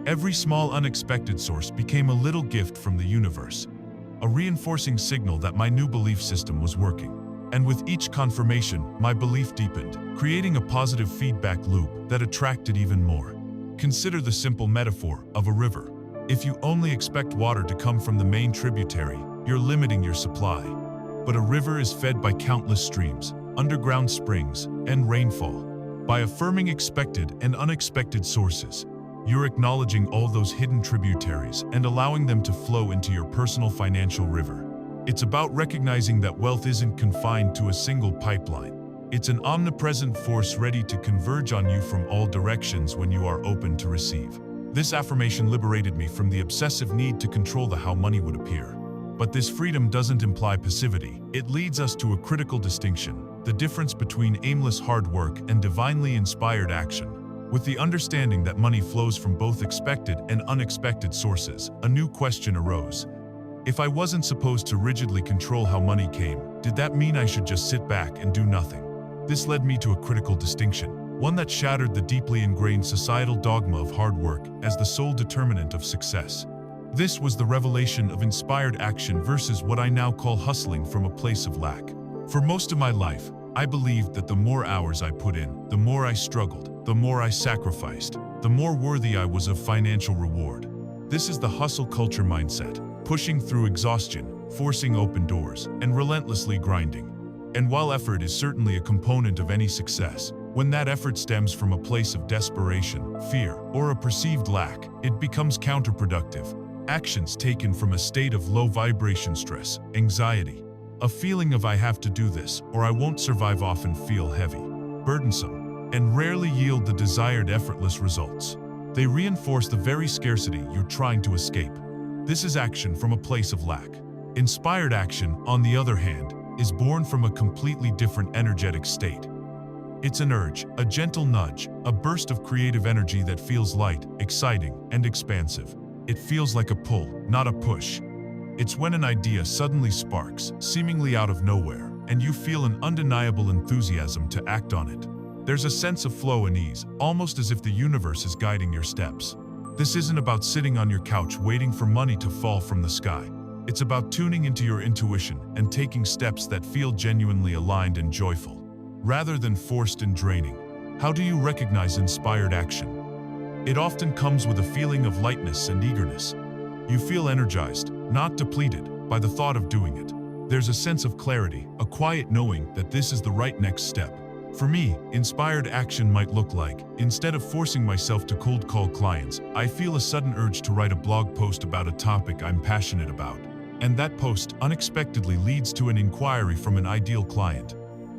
Every small unexpected source became a little gift from the universe, a reinforcing signal that my new belief system was working. And with each confirmation, my belief deepened, creating a positive feedback loop that attracted even more. Consider the simple metaphor of a river. If you only expect water to come from the main tributary, you're limiting your supply. But a river is fed by countless streams, underground springs, and rainfall. By affirming expected and unexpected sources, you're acknowledging all those hidden tributaries and allowing them to flow into your personal financial river. It's about recognizing that wealth isn't confined to a single pipeline. It's an omnipresent force ready to converge on you from all directions when you are open to receive. This affirmation liberated me from the obsessive need to control how money would appear. But this freedom doesn't imply passivity. It leads us to a critical distinction: the difference between aimless hard work and divinely inspired action. With the understanding that money flows from both expected and unexpected sources, a new question arose. If I wasn't supposed to rigidly control how money came, did that mean I should just sit back and do nothing? This led me to a critical distinction, one that shattered the deeply ingrained societal dogma of hard work as the sole determinant of success. This was the revelation of inspired action versus what I now call hustling from a place of lack. For most of my life, I believed that the more hours I put in, the more I struggled, the more I sacrificed, the more worthy I was of financial reward. This is the hustle culture mindset, pushing through exhaustion, forcing open doors, and relentlessly grinding. And while effort is certainly a component of any success, when that effort stems from a place of desperation, fear, or a perceived lack, it becomes counterproductive. Actions taken from a state of low vibration stress, anxiety, a feeling of I have to do this or I won't survive often feel heavy, burdensome, and rarely yield the desired effortless results. They reinforce the very scarcity you're trying to escape. This is action from a place of lack. Inspired action, on the other hand, is born from a completely different energetic state. It's an urge, a gentle nudge, a burst of creative energy that feels light, exciting, and expansive. It feels like a pull, not a push. It's when an idea suddenly sparks, seemingly out of nowhere, and you feel an undeniable enthusiasm to act on it. There's a sense of flow and ease, almost as if the universe is guiding your steps. This isn't about sitting on your couch waiting for money to fall from the sky. It's about tuning into your intuition and taking steps that feel genuinely aligned and joyful, rather than forced and draining. How do you recognize inspired action? It often comes with a feeling of lightness and eagerness. You feel energized, not depleted, by the thought of doing it. There's a sense of clarity, a quiet knowing that this is the right next step. For me, inspired action might look like, instead of forcing myself to cold call clients, I feel a sudden urge to write a blog post about a topic I'm passionate about. And that post unexpectedly leads to an inquiry from an ideal client.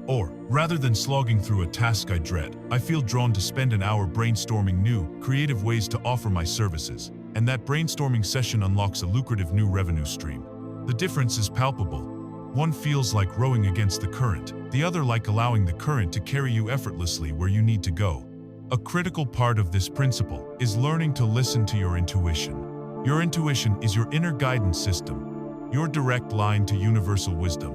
Or, rather than slogging through a task I dread, I feel drawn to spend an hour brainstorming new, creative ways to offer my services. And that brainstorming session unlocks a lucrative new revenue stream. The difference is palpable. One feels like rowing against the current, the other like allowing the current to carry you effortlessly where you need to go. A critical part of this principle is learning to listen to your intuition. Your intuition is your inner guidance system, your direct line to universal wisdom.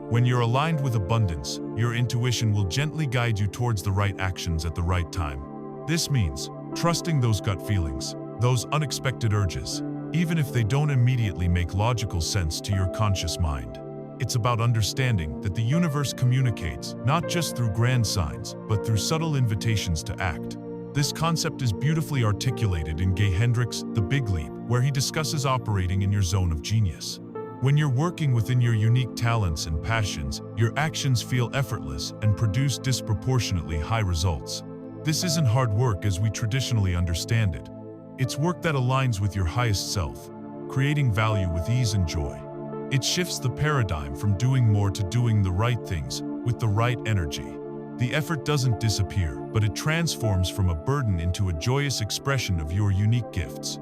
When you're aligned with abundance, your intuition will gently guide you towards the right actions at the right time. This means trusting those gut feelings, those unexpected urges, even if they don't immediately make logical sense to your conscious mind. It's about understanding that the universe communicates not just through grand signs, but through subtle invitations to act. This concept is beautifully articulated in Gay Hendricks' The Big Leap, where he discusses operating in your zone of genius. When you're working within your unique talents and passions, your actions feel effortless and produce disproportionately high results. This isn't hard work as we traditionally understand it. It's work that aligns with your highest self, creating value with ease and joy. It shifts the paradigm from doing more to doing the right things with the right energy. The effort doesn't disappear, but it transforms from a burden into a joyous expression of your unique gifts,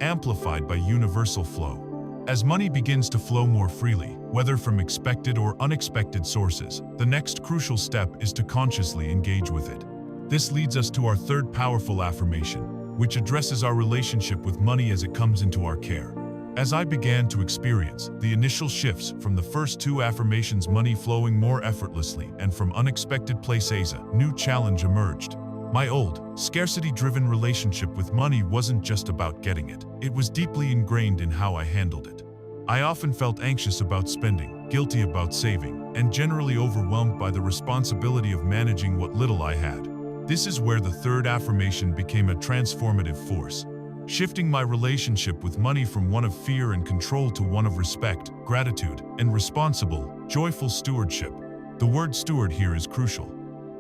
amplified by universal flow. As money begins to flow more freely, whether from expected or unexpected sources, the next crucial step is to consciously engage with it. This leads us to our third powerful affirmation, which addresses our relationship with money as it comes into our care. As I began to experience the initial shifts from the first two affirmations, money flowing more effortlessly, and from unexpected places, a new challenge emerged. My old, scarcity-driven relationship with money wasn't just about getting it. It was deeply ingrained in how I handled it. I often felt anxious about spending, guilty about saving, and generally overwhelmed by the responsibility of managing what little I had. This is where the third affirmation became a transformative force, shifting my relationship with money from one of fear and control to one of respect, gratitude, and responsible, joyful stewardship. The word steward here is crucial.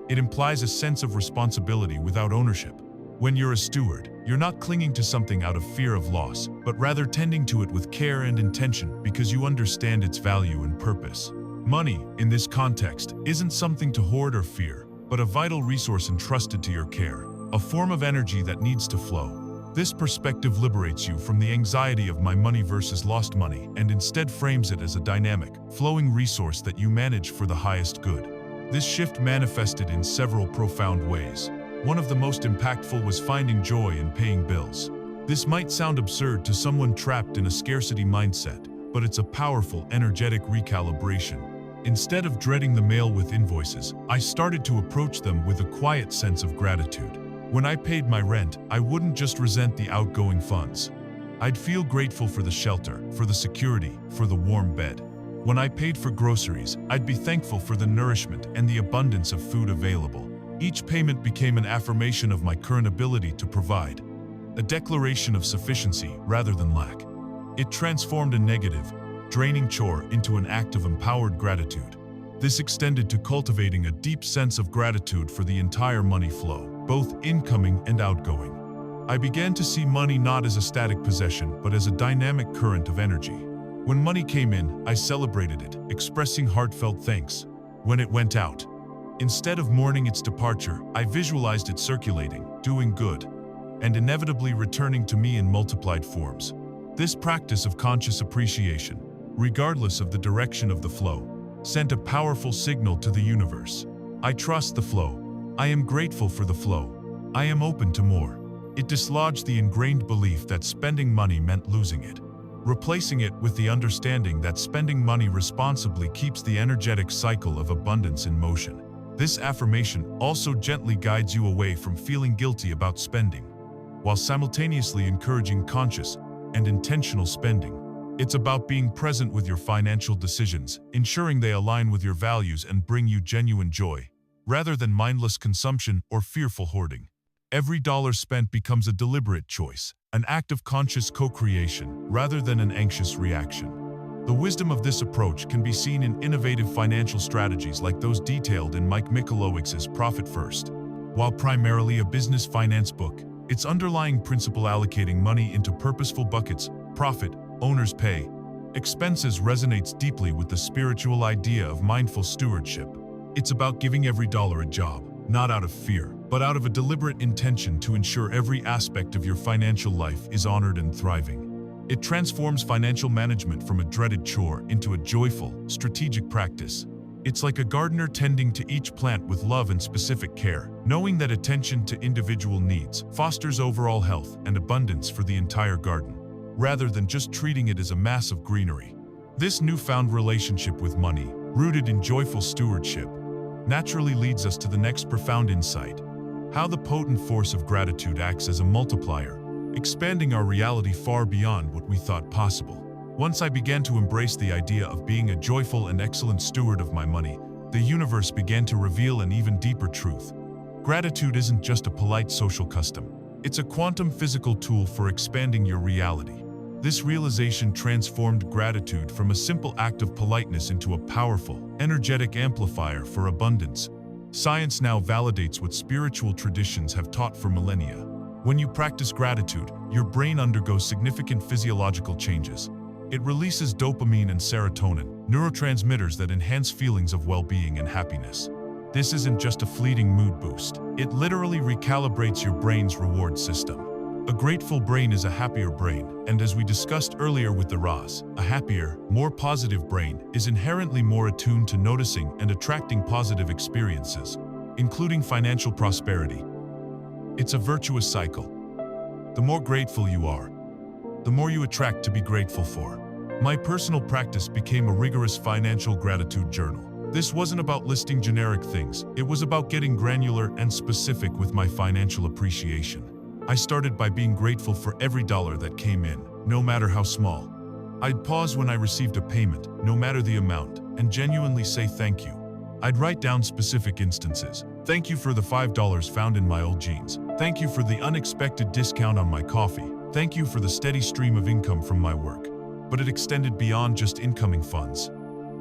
It implies a sense of responsibility without ownership. When you're a steward, you're not clinging to something out of fear of loss, but rather tending to it with care and intention because you understand its value and purpose. Money, in this context, isn't something to hoard or fear, but a vital resource entrusted to your care, a form of energy that needs to flow. This perspective liberates you from the anxiety of my money versus lost money and instead frames it as a dynamic, flowing resource that you manage for the highest good. This shift manifested in several profound ways. One of the most impactful was finding joy in paying bills. This might sound absurd to someone trapped in a scarcity mindset, but it's a powerful, energetic recalibration. Instead of dreading the mail with invoices, I started to approach them with a quiet sense of gratitude. When I paid my rent, I wouldn't just resent the outgoing funds. I'd feel grateful for the shelter, for the security, for the warm bed. When I paid for groceries, I'd be thankful for the nourishment and the abundance of food available. Each payment became an affirmation of my current ability to provide, a declaration of sufficiency rather than lack. It transformed a negative, draining chore into an act of empowered gratitude. This extended to cultivating a deep sense of gratitude for the entire money flow, both incoming and outgoing. I began to see money not as a static possession, but as a dynamic current of energy. When money came in, I celebrated it, expressing heartfelt thanks. When it went out, instead of mourning its departure, I visualized it circulating, doing good, and inevitably returning to me in multiplied forms. This practice of conscious appreciation, regardless of the direction of the flow, sent a powerful signal to the universe. I trust the flow. I am grateful for the flow. I am open to more. It dislodged the ingrained belief that spending money meant losing it, replacing it with the understanding that spending money responsibly keeps the energetic cycle of abundance in motion. This affirmation also gently guides you away from feeling guilty about spending, while simultaneously encouraging conscious and intentional spending. It's about being present with your financial decisions, ensuring they align with your values and bring you genuine joy, rather than mindless consumption or fearful hoarding. Every dollar spent becomes a deliberate choice, an act of conscious co-creation rather than an anxious reaction. The wisdom of this approach can be seen in innovative financial strategies like those detailed in Mike Michalowicz's Profit First. While primarily a business finance book, its underlying principle allocating money into purposeful buckets, profit, owner's pay, expenses resonates deeply with the spiritual idea of mindful stewardship. It's about giving every dollar a job, not out of fear, but out of a deliberate intention to ensure every aspect of your financial life is honored and thriving. It transforms financial management from a dreaded chore into a joyful, strategic practice. It's like a gardener tending to each plant with love and specific care, knowing that attention to individual needs fosters overall health and abundance for the entire garden, rather than just treating it as a mass of greenery. This newfound relationship with money, rooted in joyful stewardship, naturally leads us to the next profound insight: how the potent force of gratitude acts as a multiplier. expanding our reality far beyond what we thought possible. Once I began to embrace the idea of being a joyful and excellent steward of my money, the universe began to reveal an even deeper truth. Gratitude isn't just a polite social custom. It's a quantum physical tool for expanding your reality. This realization transformed gratitude from a simple act of politeness into a powerful, energetic amplifier for abundance. Science now validates what spiritual traditions have taught for millennia. When you practice gratitude, your brain undergoes significant physiological changes. It releases dopamine and serotonin, neurotransmitters that enhance feelings of well-being and happiness. This isn't just a fleeting mood boost. It literally recalibrates your brain's reward system. A grateful brain is a happier brain, and as we discussed earlier with the Ras, a happier, more positive brain is inherently more attuned to noticing and attracting positive experiences, including financial prosperity. It's a virtuous cycle. The more grateful you are, the more you attract to be grateful for. My personal practice became a rigorous financial gratitude journal. This wasn't about listing generic things, it was about getting granular and specific with my financial appreciation. I started by being grateful for every dollar that came in, no matter how small. I'd pause when I received a payment, no matter the amount, and genuinely say thank you. I'd write down specific instances. Thank you for the $5 found in my old jeans. Thank you for the unexpected discount on my coffee. Thank you for the steady stream of income from my work. But it extended beyond just incoming funds.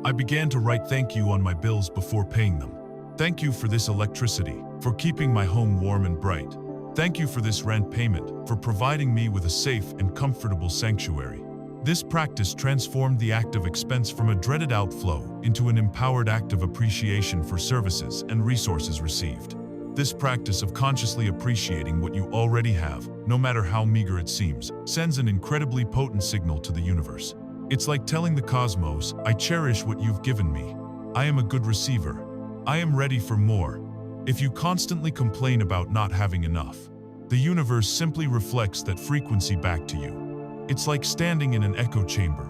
I began to write thank you on my bills before paying them. Thank you for this electricity, for keeping my home warm and bright. Thank you for this rent payment, for providing me with a safe and comfortable sanctuary. This practice transformed the act of expense from a dreaded outflow into an empowered act of appreciation for services and resources received. This practice of consciously appreciating what you already have, no matter how meager it seems, sends an incredibly potent signal to the universe. It's like telling the cosmos, I cherish what you've given me. I am a good receiver. I am ready for more. If you constantly complain about not having enough, the universe simply reflects that frequency back to you. It's like standing in an echo chamber.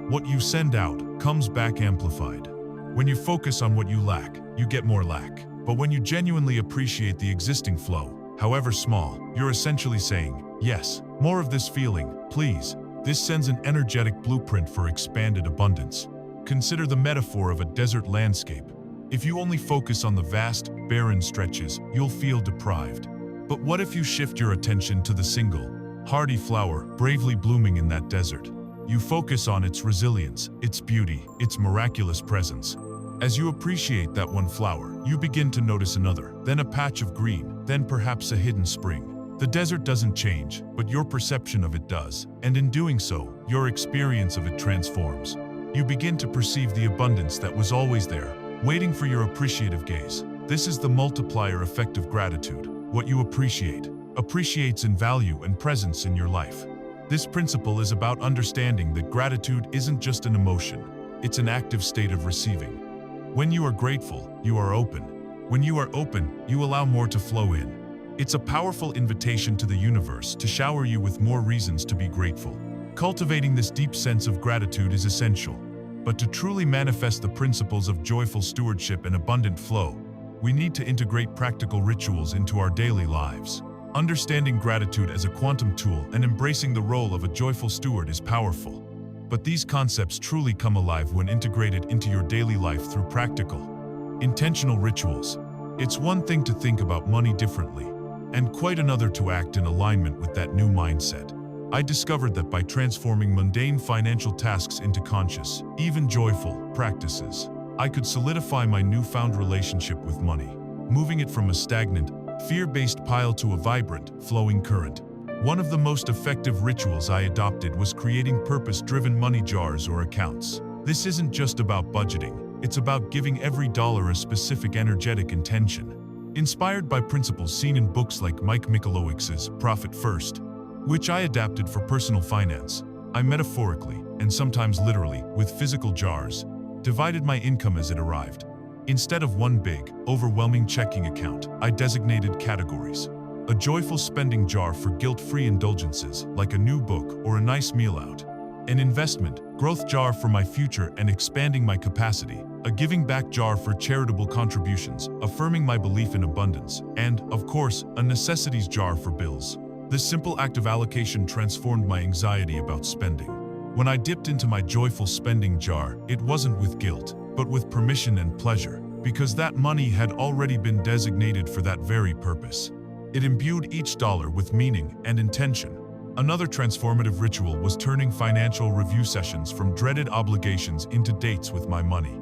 What you send out comes back amplified. When you focus on what you lack, you get more lack. But when you genuinely appreciate the existing flow, however small, you're essentially saying, yes, more of this feeling, please. This sends an energetic blueprint for expanded abundance. Consider the metaphor of a desert landscape. If you only focus on the vast, barren stretches, you'll feel deprived. But what if you shift your attention to the single, hardy flower bravely blooming in that desert? You focus on its resilience, its beauty, its miraculous presence. As you appreciate that one flower, you begin to notice another, then a patch of green, then perhaps a hidden spring. The desert doesn't change, but your perception of it does, and in doing so, your experience of it transforms. You begin to perceive the abundance that was always there, waiting for your appreciative gaze. This is the multiplier effect of gratitude. What you appreciate appreciates in value and presence in your life. This principle is about understanding that gratitude isn't just an emotion, it's an active state of receiving. When you are grateful, you are open. When you are open, you allow more to flow in. It's a powerful invitation to the universe to shower you with more reasons to be grateful. Cultivating this deep sense of gratitude is essential. But to truly manifest the principles of joyful stewardship and abundant flow, we need to integrate practical rituals into our daily lives. Understanding gratitude as a quantum tool and embracing the role of a joyful steward is powerful. But these concepts truly come alive when integrated into your daily life through practical, intentional rituals. It's one thing to think about money differently, and quite another to act in alignment with that new mindset. I discovered that by transforming mundane financial tasks into conscious, even joyful, practices, I could solidify my newfound relationship with money, moving it from a stagnant, fear-based pile to a vibrant, flowing current. One of the most effective rituals I adopted was creating purpose-driven money jars or accounts. This isn't just about budgeting, it's about giving every dollar a specific energetic intention. Inspired by principles seen in books like Mike Michalowicz's Profit First, which I adapted for personal finance, I metaphorically, and sometimes literally, with physical jars, divided my income as it arrived. Instead of one big, overwhelming checking account, I designated categories. A joyful spending jar for guilt-free indulgences, like a new book or a nice meal out. An investment, growth jar for my future and expanding my capacity. A giving back jar for charitable contributions, affirming my belief in abundance. And, of course, a necessities jar for bills. This simple act of allocation transformed my anxiety about spending. When I dipped into my joyful spending jar, it wasn't with guilt, but with permission and pleasure, because that money had already been designated for that very purpose. It imbued each dollar with meaning and intention. Another transformative ritual was turning financial review sessions from dreaded obligations into dates with my money.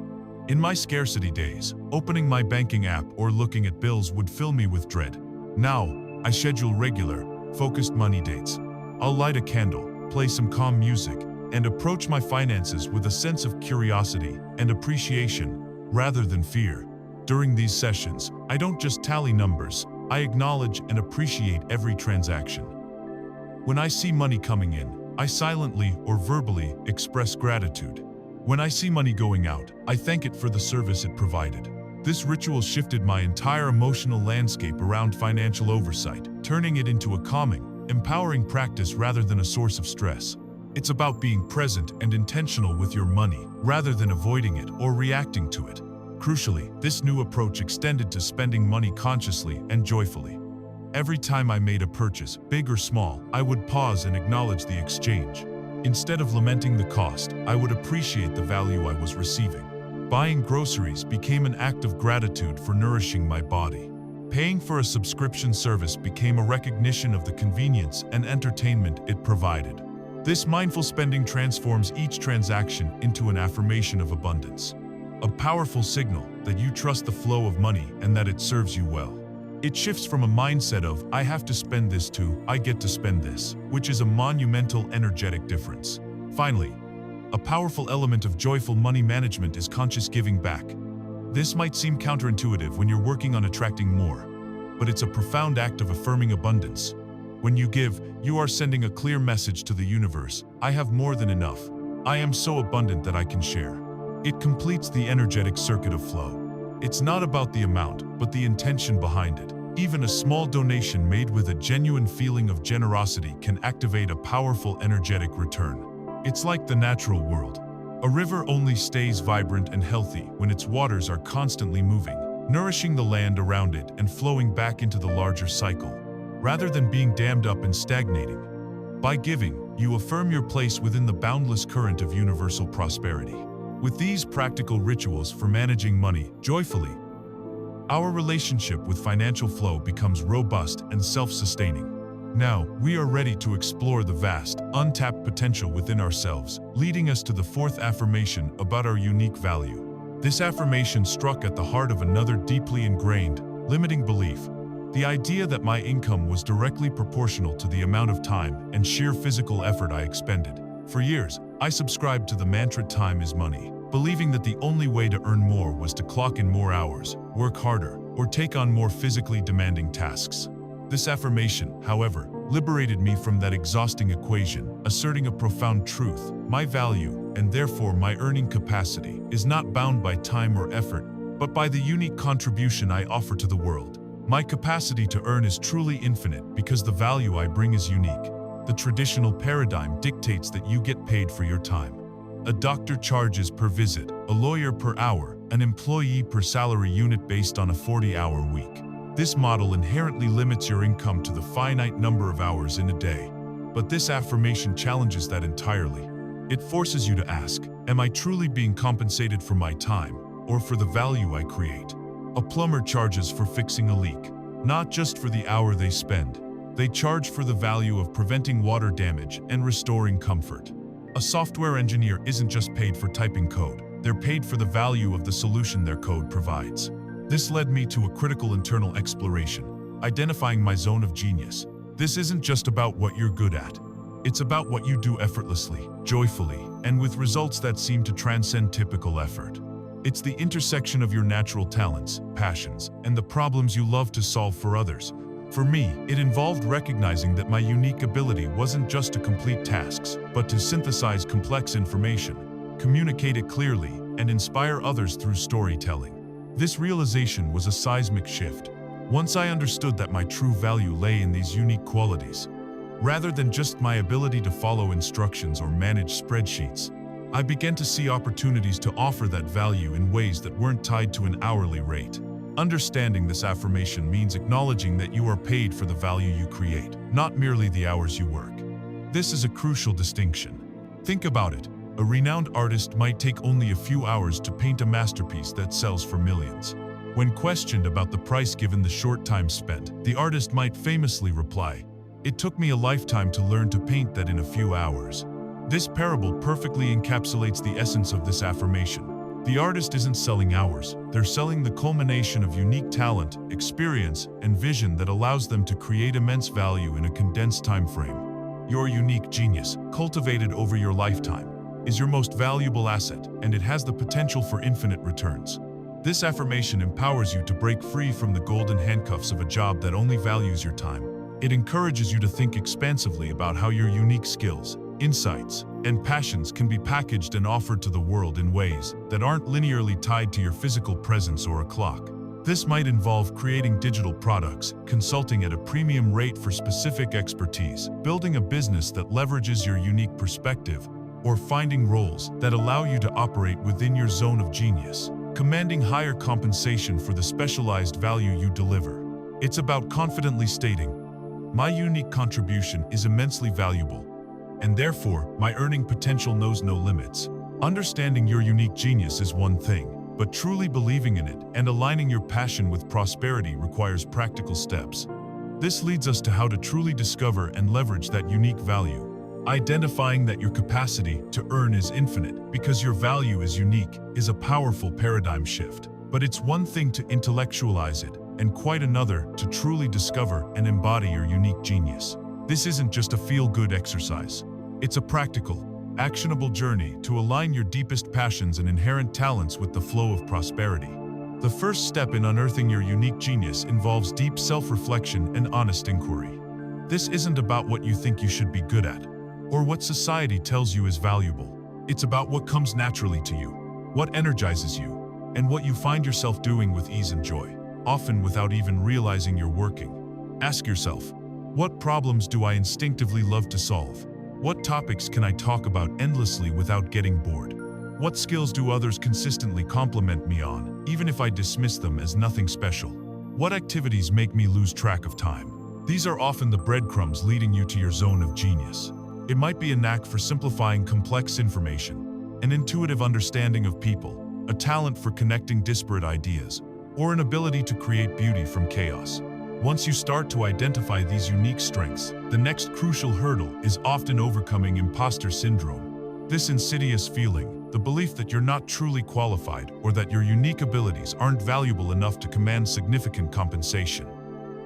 In my scarcity days, opening my banking app or looking at bills would fill me with dread. Now, I schedule regular, focused money dates. I'll light a candle, play some calm music, and approach my finances with a sense of curiosity and appreciation rather than fear. During these sessions, I don't just tally numbers, I acknowledge and appreciate every transaction. When I see money coming in, I silently or verbally express gratitude. When I see money going out, I thank it for the service it provided. This ritual shifted my entire emotional landscape around financial oversight, turning it into a calming, empowering practice rather than a source of stress. It's about being present and intentional with your money, rather than avoiding it or reacting to it. Crucially, this new approach extended to spending money consciously and joyfully. Every time I made a purchase, big or small, I would pause and acknowledge the exchange. Instead of lamenting the cost, I would appreciate the value I was receiving. Buying groceries became an act of gratitude for nourishing my body. Paying for a subscription service became a recognition of the convenience and entertainment it provided. This mindful spending transforms each transaction into an affirmation of abundance, a powerful signal that you trust the flow of money and that it serves you well. It shifts from a mindset of, I have to spend this to, I get to spend this, which is a monumental energetic difference. Finally, a powerful element of joyful money management is conscious giving back. This might seem counterintuitive when you're working on attracting more, but it's a profound act of affirming abundance. When you give, you are sending a clear message to the universe, I have more than enough. I am so abundant that I can share. It completes the energetic circuit of flow. It's not about the amount, but the intention behind it. Even a small donation made with a genuine feeling of generosity can activate a powerful energetic return. It's like the natural world. A river only stays vibrant and healthy when its waters are constantly moving, nourishing the land around it and flowing back into the larger cycle, rather than being dammed up and stagnating. By giving, you affirm your place within the boundless current of universal prosperity. With these practical rituals for managing money joyfully, our relationship with financial flow becomes robust and self-sustaining. Now, we are ready to explore the vast, untapped potential within ourselves, leading us to the fourth affirmation about our unique value. This affirmation struck at the heart of another deeply ingrained, limiting belief: the idea that my income was directly proportional to the amount of time and sheer physical effort I expended. For years, I subscribed to the mantra "time is money," believing that the only way to earn more was to clock in more hours, work harder, or take on more physically demanding tasks. This affirmation, however, liberated me from that exhausting equation, asserting a profound truth: my value, and therefore my earning capacity, is not bound by time or effort, but by the unique contribution I offer to the world. My capacity to earn is truly infinite because the value I bring is unique. The traditional paradigm dictates that you get paid for your time. A doctor charges per visit, a lawyer per hour, an employee per salary unit based on a 40-hour week. This model inherently limits your income to the finite number of hours in a day. But this affirmation challenges that entirely. It forces you to ask, am I truly being compensated for my time, or for the value I create? A plumber charges for fixing a leak, not just for the hour they spend. They charge for the value of preventing water damage and restoring comfort. A software engineer isn't just paid for typing code, they're paid for the value of the solution their code provides. This led me to a critical internal exploration, identifying my zone of genius. This isn't just about what you're good at. It's about what you do effortlessly, joyfully, and with results that seem to transcend typical effort. It's the intersection of your natural talents, passions, and the problems you love to solve for others. For me, it involved recognizing that my unique ability wasn't just to complete tasks, but to synthesize complex information, communicate it clearly, and inspire others through storytelling. This realization was a seismic shift. Once I understood that my true value lay in these unique qualities, rather than just my ability to follow instructions or manage spreadsheets, I began to see opportunities to offer that value in ways that weren't tied to an hourly rate. Understanding this affirmation means acknowledging that you are paid for the value you create, not merely the hours you work. This is a crucial distinction. Think about it. A renowned artist might take only a few hours to paint a masterpiece that sells for millions. When questioned about the price given the short time spent, the artist might famously reply, "It took me a lifetime to learn to paint that in a few hours." This parable perfectly encapsulates the essence of this affirmation. The artist isn't selling hours, they're selling the culmination of unique talent, experience, and vision that allows them to create immense value in a condensed time frame. Your unique genius, cultivated over your lifetime, is your most valuable asset, and it has the potential for infinite returns. This affirmation empowers you to break free from the golden handcuffs of a job that only values your time. It encourages you to think expansively about how your unique skills, insights, and passions can be packaged and offered to the world in ways that aren't linearly tied to your physical presence or a clock. This might involve creating digital products, consulting at a premium rate for specific expertise, building a business that leverages your unique perspective, or finding roles that allow you to operate within your zone of genius, commanding higher compensation for the specialized value you deliver. It's about confidently stating, "My unique contribution is immensely valuable, and therefore, my earning potential knows no limits." Understanding your unique genius is one thing, but truly believing in it and aligning your passion with prosperity requires practical steps. This leads us to how to truly discover and leverage that unique value. Identifying that your capacity to earn is infinite because your value is unique is a powerful paradigm shift. But it's one thing to intellectualize it, and quite another to truly discover and embody your unique genius. This isn't just a feel-good exercise. It's a practical, actionable journey to align your deepest passions and inherent talents with the flow of prosperity. The first step in unearthing your unique genius involves deep self-reflection and honest inquiry. This isn't about what you think you should be good at, or what society tells you is valuable. It's about what comes naturally to you, what energizes you, and what you find yourself doing with ease and joy, often without even realizing you're working. Ask yourself, what problems do I instinctively love to solve? What topics can I talk about endlessly without getting bored? What skills do others consistently compliment me on, even if I dismiss them as nothing special? What activities make me lose track of time? These are often the breadcrumbs leading you to your zone of genius. It might be a knack for simplifying complex information, an intuitive understanding of people, a talent for connecting disparate ideas, or an ability to create beauty from chaos. Once you start to identify these unique strengths, the next crucial hurdle is often overcoming imposter syndrome. This insidious feeling, the belief that you're not truly qualified or that your unique abilities aren't valuable enough to command significant compensation,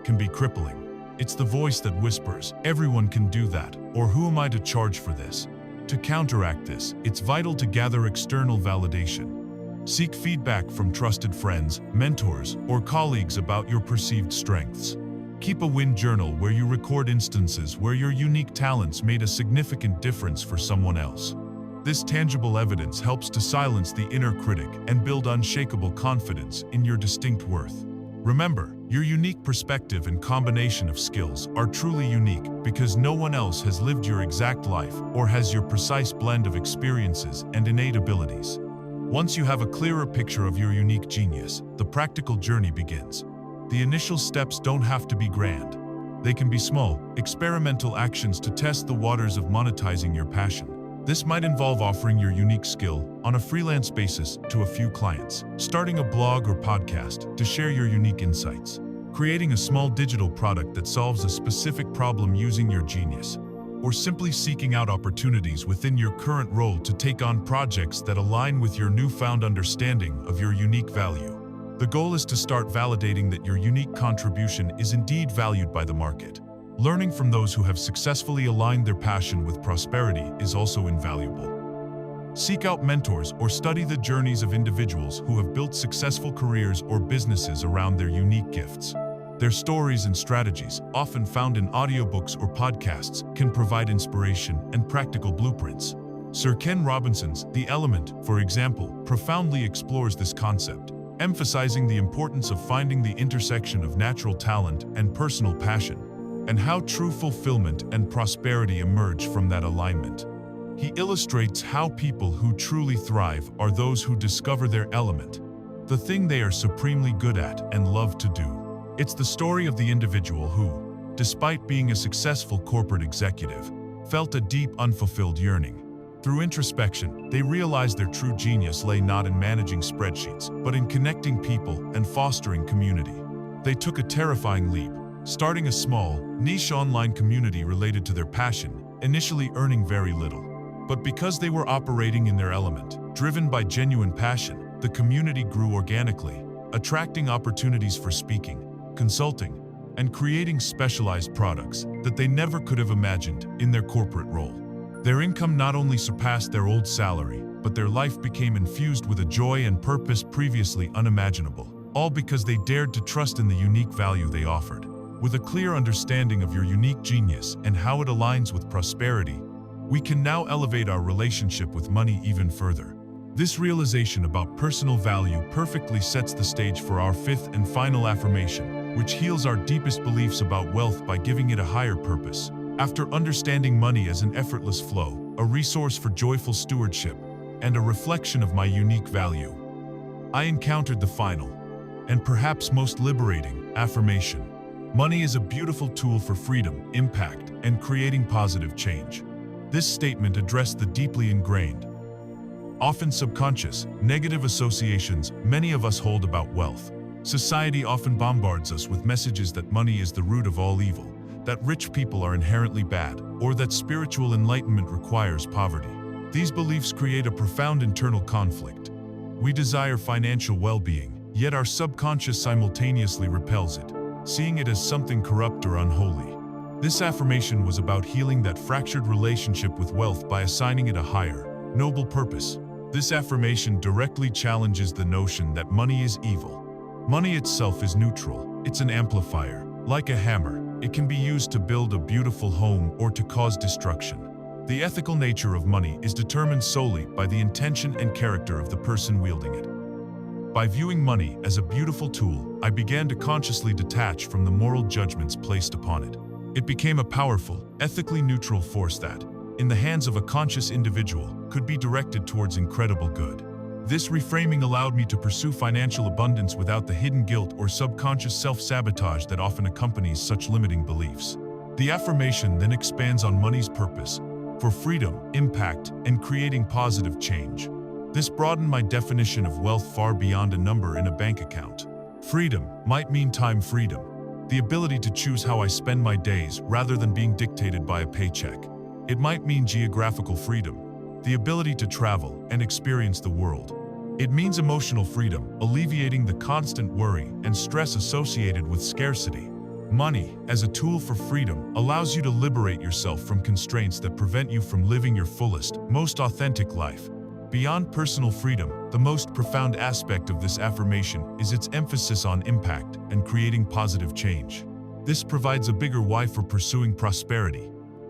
can be crippling. It's the voice that whispers, "Everyone can do that," or "Who am I to charge for this?" To counteract this, it's vital to gather external validation. Seek feedback from trusted friends, mentors, or colleagues about your perceived strengths. Keep a win journal where you record instances where your unique talents made a significant difference for someone else. This tangible evidence helps to silence the inner critic and build unshakable confidence in your distinct worth. Remember, your unique perspective and combination of skills are truly unique because no one else has lived your exact life or has your precise blend of experiences and innate abilities. Once you have a clearer picture of your unique genius, the practical journey begins. The initial steps don't have to be grand. They can be small, experimental actions to test the waters of monetizing your passion. This might involve offering your unique skill on a freelance basis to a few clients, starting a blog or podcast to share your unique insights, creating a small digital product that solves a specific problem using your genius, or simply seeking out opportunities within your current role to take on projects that align with your newfound understanding of your unique value. The goal is to start validating that your unique contribution is indeed valued by the market. Learning from those who have successfully aligned their passion with prosperity is also invaluable. Seek out mentors or study the journeys of individuals who have built successful careers or businesses around their unique gifts. Their stories and strategies, often found in audiobooks or podcasts, can provide inspiration and practical blueprints. Sir Ken Robinson's The Element, for example, profoundly explores this concept, emphasizing the importance of finding the intersection of natural talent and personal passion, and how true fulfillment and prosperity emerge from that alignment. He illustrates how people who truly thrive are those who discover their element, the thing they are supremely good at and love to do. It's the story of the individual who, despite being a successful corporate executive, felt a deep unfulfilled yearning. Through introspection, they realized their true genius lay not in managing spreadsheets, but in connecting people and fostering community. They took a terrifying leap, starting a small, niche online community related to their passion, initially earning very little. But because they were operating in their element, driven by genuine passion, the community grew organically, attracting opportunities for speaking, consulting, and creating specialized products that they never could have imagined in their corporate role. Their income not only surpassed their old salary, but their life became infused with a joy and purpose previously unimaginable, all because they dared to trust in the unique value they offered. With a clear understanding of your unique genius and how it aligns with prosperity, we can now elevate our relationship with money even further. This realization about personal value perfectly sets the stage for our fifth and final affirmation, which heals our deepest beliefs about wealth by giving it a higher purpose. After understanding money as an effortless flow, a resource for joyful stewardship, and a reflection of my unique value, I encountered the final, and perhaps most liberating, affirmation. Money is a beautiful tool for freedom, impact, and creating positive change. This statement addressed the deeply ingrained, often subconscious, negative associations many of us hold about wealth. Society often bombards us with messages that money is the root of all evil, that rich people are inherently bad, or that spiritual enlightenment requires poverty. These beliefs create a profound internal conflict. We desire financial well-being, yet our subconscious simultaneously repels it, seeing it as something corrupt or unholy. This affirmation was about healing that fractured relationship with wealth by assigning it a higher, noble purpose. This affirmation directly challenges the notion that money is evil. Money itself is neutral. It's an amplifier. Like a hammer, it can be used to build a beautiful home or to cause destruction. The ethical nature of money is determined solely by the intention and character of the person wielding it. By viewing money as a beautiful tool, I began to consciously detach from the moral judgments placed upon it. It became a powerful, ethically neutral force that, in the hands of a conscious individual, could be directed towards incredible good. This reframing allowed me to pursue financial abundance without the hidden guilt or subconscious self-sabotage that often accompanies such limiting beliefs. The affirmation then expands on money's purpose for freedom, impact, and creating positive change. This broadened my definition of wealth far beyond a number in a bank account. Freedom might mean time freedom, the ability to choose how I spend my days rather than being dictated by a paycheck. It might mean geographical freedom, the ability to travel and experience the world. It means emotional freedom, alleviating the constant worry and stress associated with scarcity. Money, as a tool for freedom, allows you to liberate yourself from constraints that prevent you from living your fullest, most authentic life. Beyond personal freedom, the most profound aspect of this affirmation is its emphasis on impact and creating positive change. This provides a bigger why for pursuing prosperity.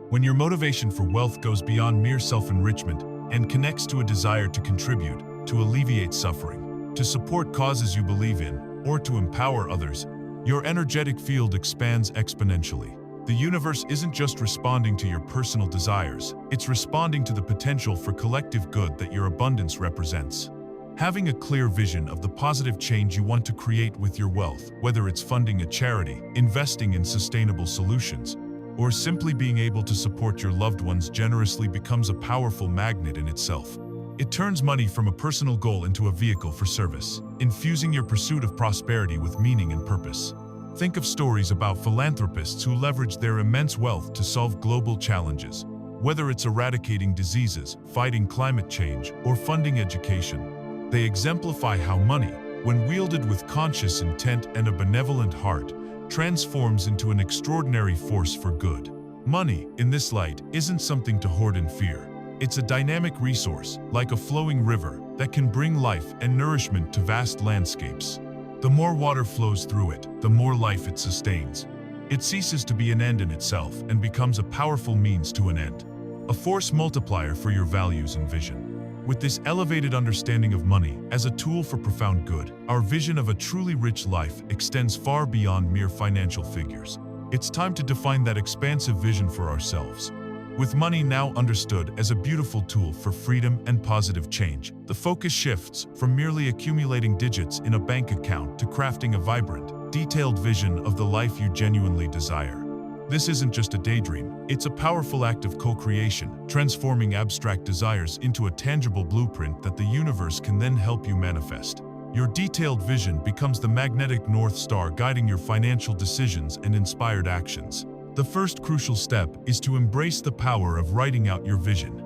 When your motivation for wealth goes beyond mere self-enrichment and connects to a desire to contribute, to alleviate suffering, to support causes you believe in, or to empower others, your energetic field expands exponentially. The universe isn't just responding to your personal desires, it's responding to the potential for collective good that your abundance represents. Having a clear vision of the positive change you want to create with your wealth, whether it's funding a charity, investing in sustainable solutions, or simply being able to support your loved ones generously, becomes a powerful magnet in itself. It turns money from a personal goal into a vehicle for service, infusing your pursuit of prosperity with meaning and purpose. Think of stories about philanthropists who leverage their immense wealth to solve global challenges. Whether it's eradicating diseases, fighting climate change, or funding education, they exemplify how money, when wielded with conscious intent and a benevolent heart, transforms into an extraordinary force for good. Money, in this light, isn't something to hoard in fear. It's a dynamic resource, like a flowing river, that can bring life and nourishment to vast landscapes. The more water flows through it, the more life it sustains. It ceases to be an end in itself and becomes a powerful means to an end, a force multiplier for your values and vision. With this elevated understanding of money as a tool for profound good, our vision of a truly rich life extends far beyond mere financial figures. It's time to define that expansive vision for ourselves. With money now understood as a beautiful tool for freedom and positive change, the focus shifts from merely accumulating digits in a bank account to crafting a vibrant, detailed vision of the life you genuinely desire. This isn't just a daydream, it's a powerful act of co-creation, transforming abstract desires into a tangible blueprint that the universe can then help you manifest. Your detailed vision becomes the magnetic North Star guiding your financial decisions and inspired actions. The first crucial step is to embrace the power of writing out your vision.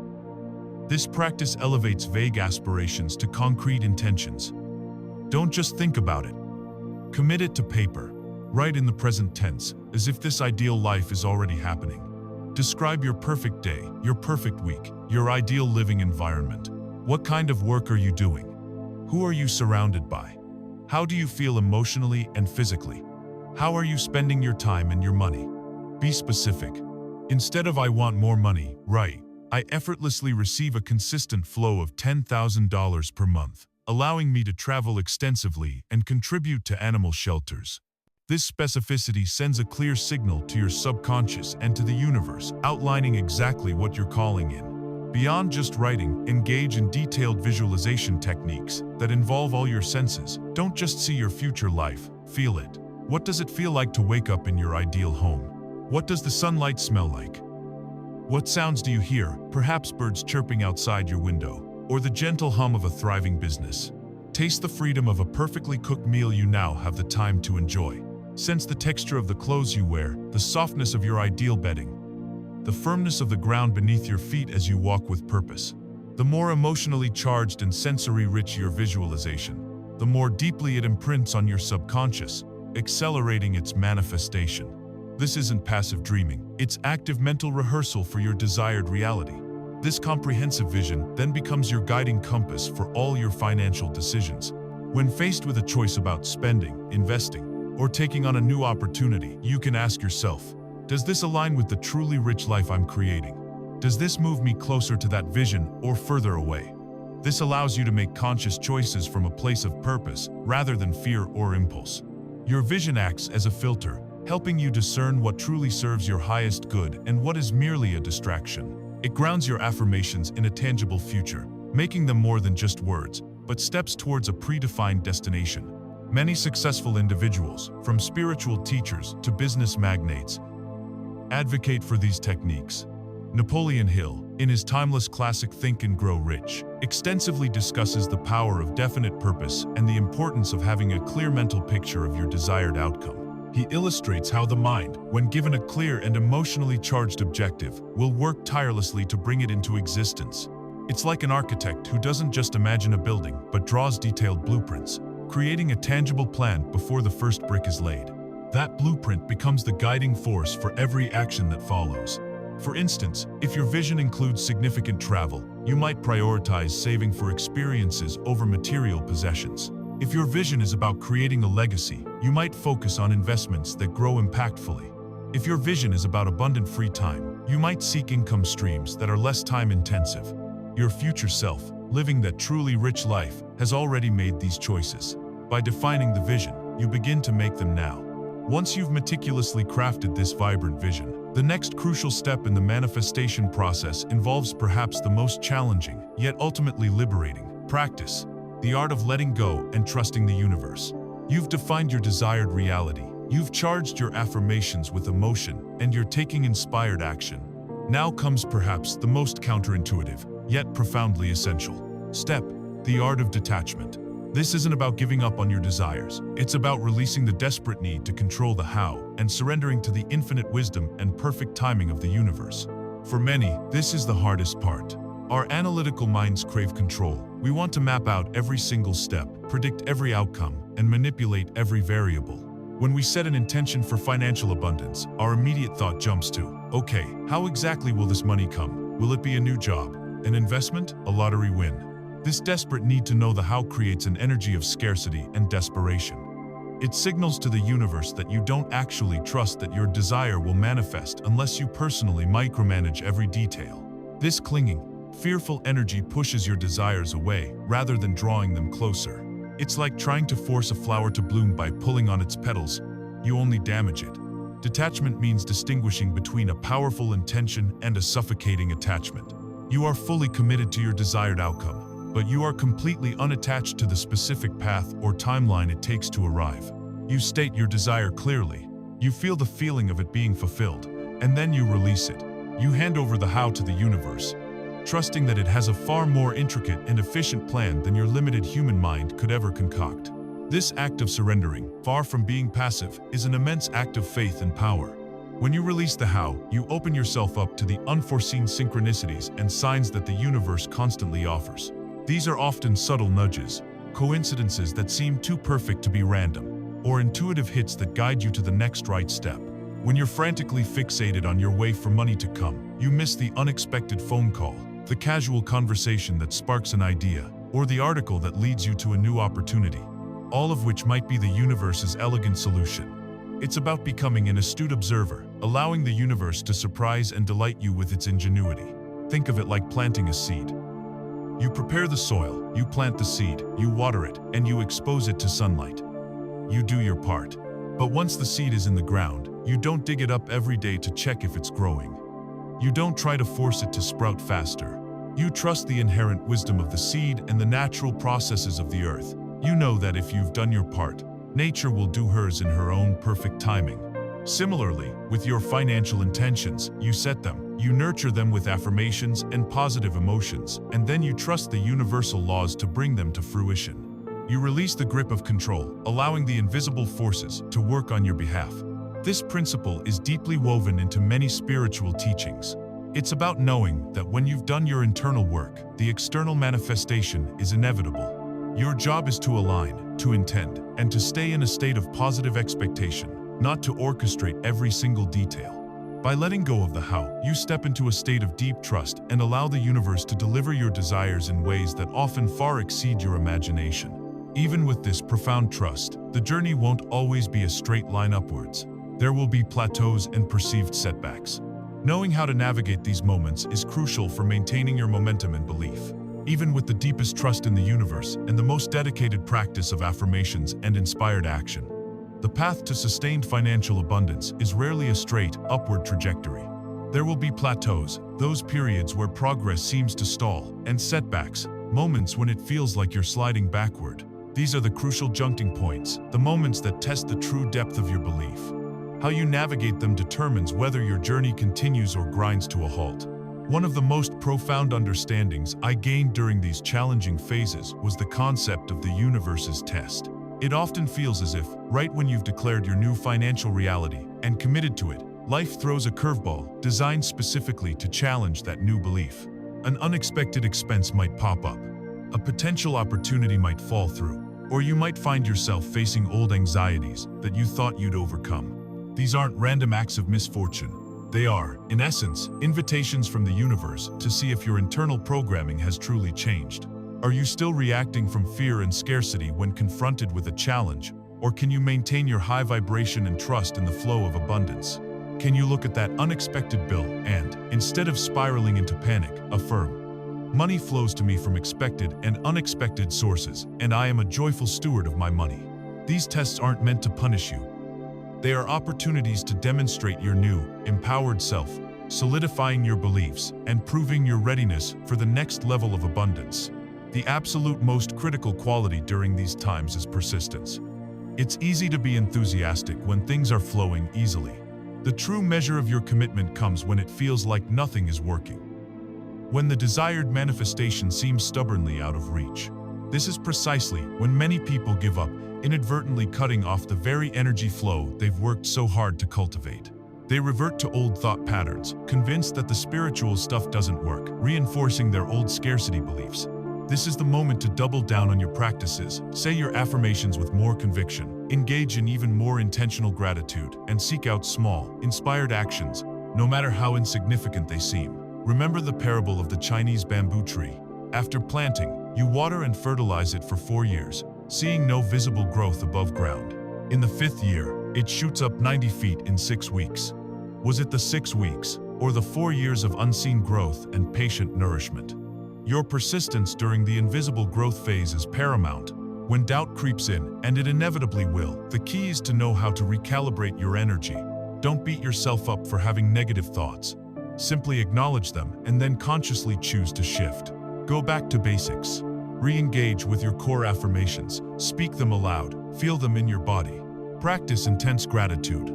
This practice elevates vague aspirations to concrete intentions. Don't just think about it. Commit it to paper. Write in the present tense, as if this ideal life is already happening. Describe your perfect day, your perfect week, your ideal living environment. What kind of work are you doing? Who are you surrounded by? How do you feel emotionally and physically? How are you spending your time and your money? Be specific. Instead of "I want more money," write, "I effortlessly receive a consistent flow of $10,000 per month, allowing me to travel extensively and contribute to animal shelters." This specificity sends a clear signal to your subconscious and to the universe, outlining exactly what you're calling in. Beyond just writing, engage in detailed visualization techniques that involve all your senses. Don't just see your future life, feel it. What does it feel like to wake up in your ideal home? What does the sunlight smell like? What sounds do you hear, perhaps birds chirping outside your window, or the gentle hum of a thriving business? Taste the freedom of a perfectly cooked meal you now have the time to enjoy. Sense the texture of the clothes you wear, the softness of your ideal bedding, the firmness of the ground beneath your feet as you walk with purpose. The more emotionally charged and sensory-rich your visualization, the more deeply it imprints on your subconscious, accelerating its manifestation. This isn't passive dreaming, it's active mental rehearsal for your desired reality. This comprehensive vision then becomes your guiding compass for all your financial decisions. When faced with a choice about spending, investing, or taking on a new opportunity, you can ask yourself, does this align with the truly rich life I'm creating? Does this move me closer to that vision or further away? This allows you to make conscious choices from a place of purpose rather than fear or impulse. Your vision acts as a filter, helping you discern what truly serves your highest good and what is merely a distraction. It grounds your affirmations in a tangible future, making them more than just words, but steps towards a predefined destination. Many successful individuals, from spiritual teachers to business magnates, advocate for these techniques. Napoleon Hill, in his timeless classic Think and Grow Rich, extensively discusses the power of definite purpose and the importance of having a clear mental picture of your desired outcome. He illustrates how the mind, when given a clear and emotionally charged objective, will work tirelessly to bring it into existence. It's like an architect who doesn't just imagine a building, but draws detailed blueprints, creating a tangible plan before the first brick is laid. That blueprint becomes the guiding force for every action that follows. For instance, if your vision includes significant travel, you might prioritize saving for experiences over material possessions. If your vision is about creating a legacy, you might focus on investments that grow impactfully. If your vision is about abundant free time, you might seek income streams that are less time-intensive. Your future self, living that truly rich life, has already made these choices. By defining the vision, you begin to make them now. Once you've meticulously crafted this vibrant vision, the next crucial step in the manifestation process involves perhaps the most challenging, yet ultimately liberating, practice. The art of letting go and trusting the universe. You've defined your desired reality. You've charged your affirmations with emotion, and you're taking inspired action. Now comes perhaps the most counterintuitive, yet profoundly essential step, the art of detachment. This isn't about giving up on your desires. It's about releasing the desperate need to control the how and surrendering to the infinite wisdom and perfect timing of the universe. For many, this is the hardest part. Our analytical minds crave control. We want to map out every single step, predict every outcome, and manipulate every variable. When we set an intention for financial abundance, our immediate thought jumps to, okay, how exactly will this money come? Will it be a new job, an investment, a lottery win? This desperate need to know the how creates an energy of scarcity and desperation. It signals to the universe that you don't actually trust that your desire will manifest unless you personally micromanage every detail. This clinging, fearful energy pushes your desires away rather than drawing them closer. It's like trying to force a flower to bloom by pulling on its petals. You only damage it. Detachment means distinguishing between a powerful intention and a suffocating attachment. You are fully committed to your desired outcome, but you are completely unattached to the specific path or timeline it takes to arrive. You state your desire clearly. You feel the feeling of it being fulfilled, and then you release it. You hand over the how to the universe, trusting that it has a far more intricate and efficient plan than your limited human mind could ever concoct. This act of surrendering, far from being passive, is an immense act of faith and power. When you release the how, you open yourself up to the unforeseen synchronicities and signs that the universe constantly offers. These are often subtle nudges, coincidences that seem too perfect to be random, or intuitive hits that guide you to the next right step. When you're frantically fixated on your way for money to come, you miss the unexpected phone call, the casual conversation that sparks an idea, or the article that leads you to a new opportunity, all of which might be the universe's elegant solution. It's about becoming an astute observer, allowing the universe to surprise and delight you with its ingenuity. Think of it like planting a seed. You prepare the soil, you plant the seed, you water it, and you expose it to sunlight. You do your part. But once the seed is in the ground, you don't dig it up every day to check if it's growing. You don't try to force it to sprout faster. You trust the inherent wisdom of the seed and the natural processes of the earth. You know that if you've done your part, nature will do hers in her own perfect timing. Similarly, with your financial intentions, you set them, you nurture them with affirmations and positive emotions, and then you trust the universal laws to bring them to fruition. You release the grip of control, allowing the invisible forces to work on your behalf. This principle is deeply woven into many spiritual teachings. It's about knowing that when you've done your internal work, the external manifestation is inevitable. Your job is to align, to intend, and to stay in a state of positive expectation, not to orchestrate every single detail. By letting go of the how, you step into a state of deep trust and allow the universe to deliver your desires in ways that often far exceed your imagination. Even with this profound trust, the journey won't always be a straight line upwards. There will be plateaus and perceived setbacks. Knowing how to navigate these moments is crucial for maintaining your momentum and belief. Even with the deepest trust in the universe and the most dedicated practice of affirmations and inspired action, the path to sustained financial abundance is rarely a straight, upward trajectory. There will be plateaus, those periods where progress seems to stall, and setbacks, moments when it feels like you're sliding backward. These are the crucial juncting points, the moments that test the true depth of your belief. How you navigate them determines whether your journey continues or grinds to a halt. One of the most profound understandings I gained during these challenging phases was the concept of the universe's test. It often feels as if, right when you've declared your new financial reality and committed to it, life throws a curveball designed specifically to challenge that new belief. An unexpected expense might pop up, a potential opportunity might fall through, or you might find yourself facing old anxieties that you thought you'd overcome. These aren't random acts of misfortune. They are, in essence, invitations from the universe to see if your internal programming has truly changed. Are you still reacting from fear and scarcity when confronted with a challenge, or can you maintain your high vibration and trust in the flow of abundance? Can you look at that unexpected bill and, instead of spiraling into panic, affirm, "Money flows to me from expected and unexpected sources, and I am a joyful steward of my money." These tests aren't meant to punish you. They are opportunities to demonstrate your new, empowered self, solidifying your beliefs and proving your readiness for the next level of abundance. The absolute most critical quality during these times is persistence. It's easy to be enthusiastic when things are flowing easily. The true measure of your commitment comes when it feels like nothing is working. When the desired manifestation seems stubbornly out of reach. This is precisely when many people give up, inadvertently cutting off the very energy flow they've worked so hard to cultivate. They revert to old thought patterns, convinced that the spiritual stuff doesn't work, reinforcing their old scarcity beliefs. This is the moment to double down on your practices, say your affirmations with more conviction, engage in even more intentional gratitude, and seek out small, inspired actions, no matter how insignificant they seem. Remember the parable of the Chinese bamboo tree. After planting, you water and fertilize it for 4 years, seeing no visible growth above ground. In the 5th year, it shoots up 90 feet in 6 weeks. Was it the 6 weeks, or the 4 years of unseen growth and patient nourishment? Your persistence during the invisible growth phase is paramount. When doubt creeps in, and it inevitably will, the key is to know how to recalibrate your energy. Don't beat yourself up for having negative thoughts. Simply acknowledge them and then consciously choose to shift. Go back to basics. Re-engage with your core affirmations. Speak them aloud. Feel them in your body. Practice intense gratitude.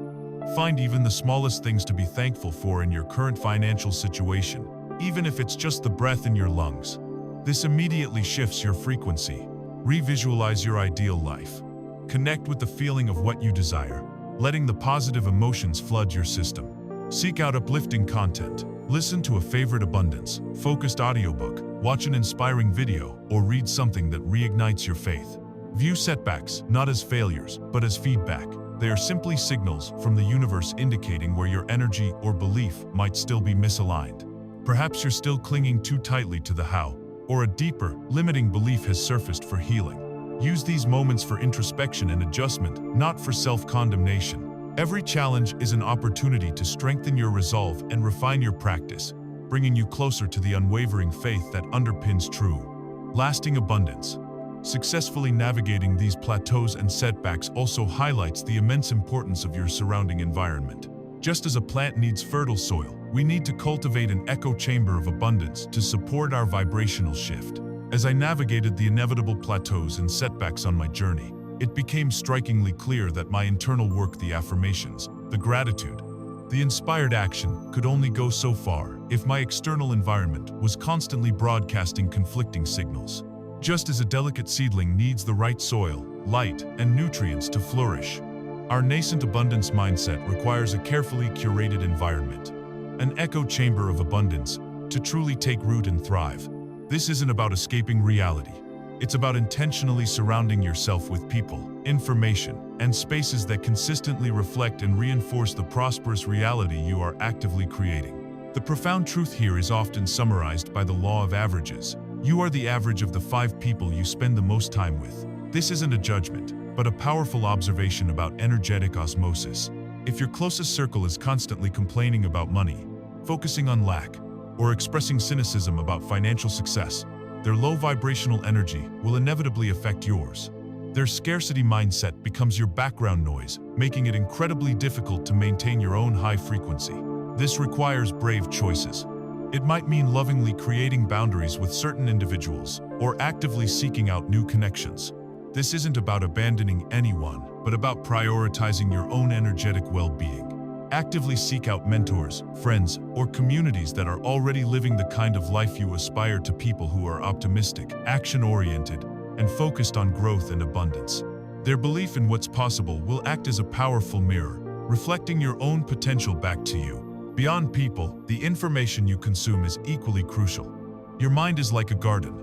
Find even the smallest things to be thankful for in your current financial situation, even if it's just the breath in your lungs. This immediately shifts your frequency. Revisualize your ideal life. Connect with the feeling of what you desire, letting the positive emotions flood your system. Seek out uplifting content. Listen to a favorite abundance-focused audiobook, watch an inspiring video, or read something that reignites your faith. View setbacks not as failures, but as feedback. They are simply signals from the universe indicating where your energy or belief might still be misaligned. Perhaps you're still clinging too tightly to the how, or a deeper, limiting belief has surfaced for healing. Use these moments for introspection and adjustment, not for self-condemnation. Every challenge is an opportunity to strengthen your resolve and refine your practice, bringing you closer to the unwavering faith that underpins true, lasting abundance. Successfully navigating these plateaus and setbacks also highlights the immense importance of your surrounding environment. Just as a plant needs fertile soil, we need to cultivate an echo chamber of abundance to support our vibrational shift. As I navigated the inevitable plateaus and setbacks on my journey, it became strikingly clear that my internal work, the affirmations, the gratitude, the inspired action, could only go so far if my external environment was constantly broadcasting conflicting signals. Just as a delicate seedling needs the right soil, light, and nutrients to flourish, our nascent abundance mindset requires a carefully curated environment, an echo chamber of abundance, to truly take root and thrive. This isn't about escaping reality. It's about intentionally surrounding yourself with people, information, and spaces that consistently reflect and reinforce the prosperous reality you are actively creating. The profound truth here is often summarized by the law of averages. You are the average of the 5 people you spend the most time with. This isn't a judgment, but a powerful observation about energetic osmosis. If your closest circle is constantly complaining about money, focusing on lack, or expressing cynicism about financial success, their low vibrational energy will inevitably affect yours. Their scarcity mindset becomes your background noise, making it incredibly difficult to maintain your own high frequency. This requires brave choices. It might mean lovingly creating boundaries with certain individuals, or actively seeking out new connections. This isn't about abandoning anyone, but about prioritizing your own energetic well-being. Actively seek out mentors, friends, or communities that are already living the kind of life you aspire to. People who are optimistic, action-oriented, and focused on growth and abundance. Their belief in what's possible will act as a powerful mirror, reflecting your own potential back to you. Beyond people, the information you consume is equally crucial. Your mind is like a garden.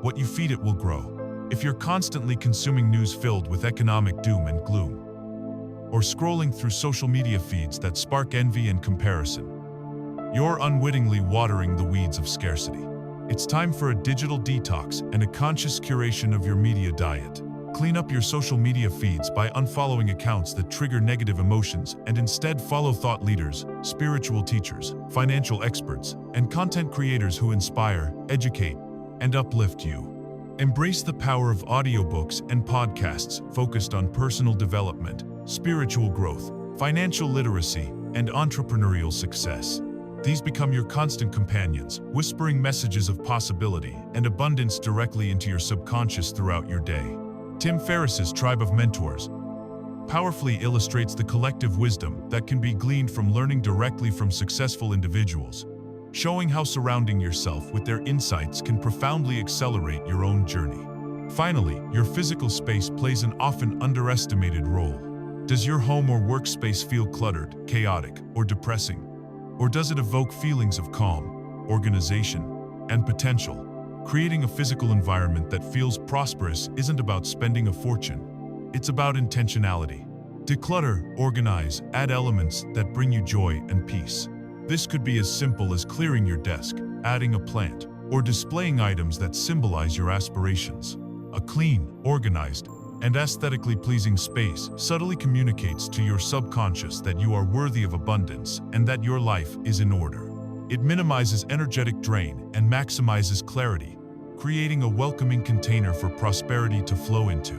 What you feed it will grow. If you're constantly consuming news filled with economic doom and gloom, or scrolling through social media feeds that spark envy and comparison, you're unwittingly watering the weeds of scarcity. It's time for a digital detox and a conscious curation of your media diet. Clean up your social media feeds by unfollowing accounts that trigger negative emotions and instead follow thought leaders, spiritual teachers, financial experts, and content creators who inspire, educate, and uplift you. Embrace the power of audiobooks and podcasts focused on personal development, spiritual growth, financial literacy, and entrepreneurial success. These become your constant companions, whispering messages of possibility and abundance directly into your subconscious throughout your day. Tim Ferriss's Tribe of Mentors powerfully illustrates the collective wisdom that can be gleaned from learning directly from successful individuals, showing how surrounding yourself with their insights can profoundly accelerate your own journey. Finally, your physical space plays an often underestimated role. Does your home or workspace feel cluttered, chaotic, or depressing? Or does it evoke feelings of calm, organization, and potential? Creating a physical environment that feels prosperous isn't about spending a fortune. It's about intentionality. Declutter, organize, add elements that bring you joy and peace. This could be as simple as clearing your desk, adding a plant, or displaying items that symbolize your aspirations. A clean, organized, and aesthetically pleasing space subtly communicates to your subconscious that you are worthy of abundance and that your life is in order. It minimizes energetic drain and maximizes clarity, creating a welcoming container for prosperity to flow into.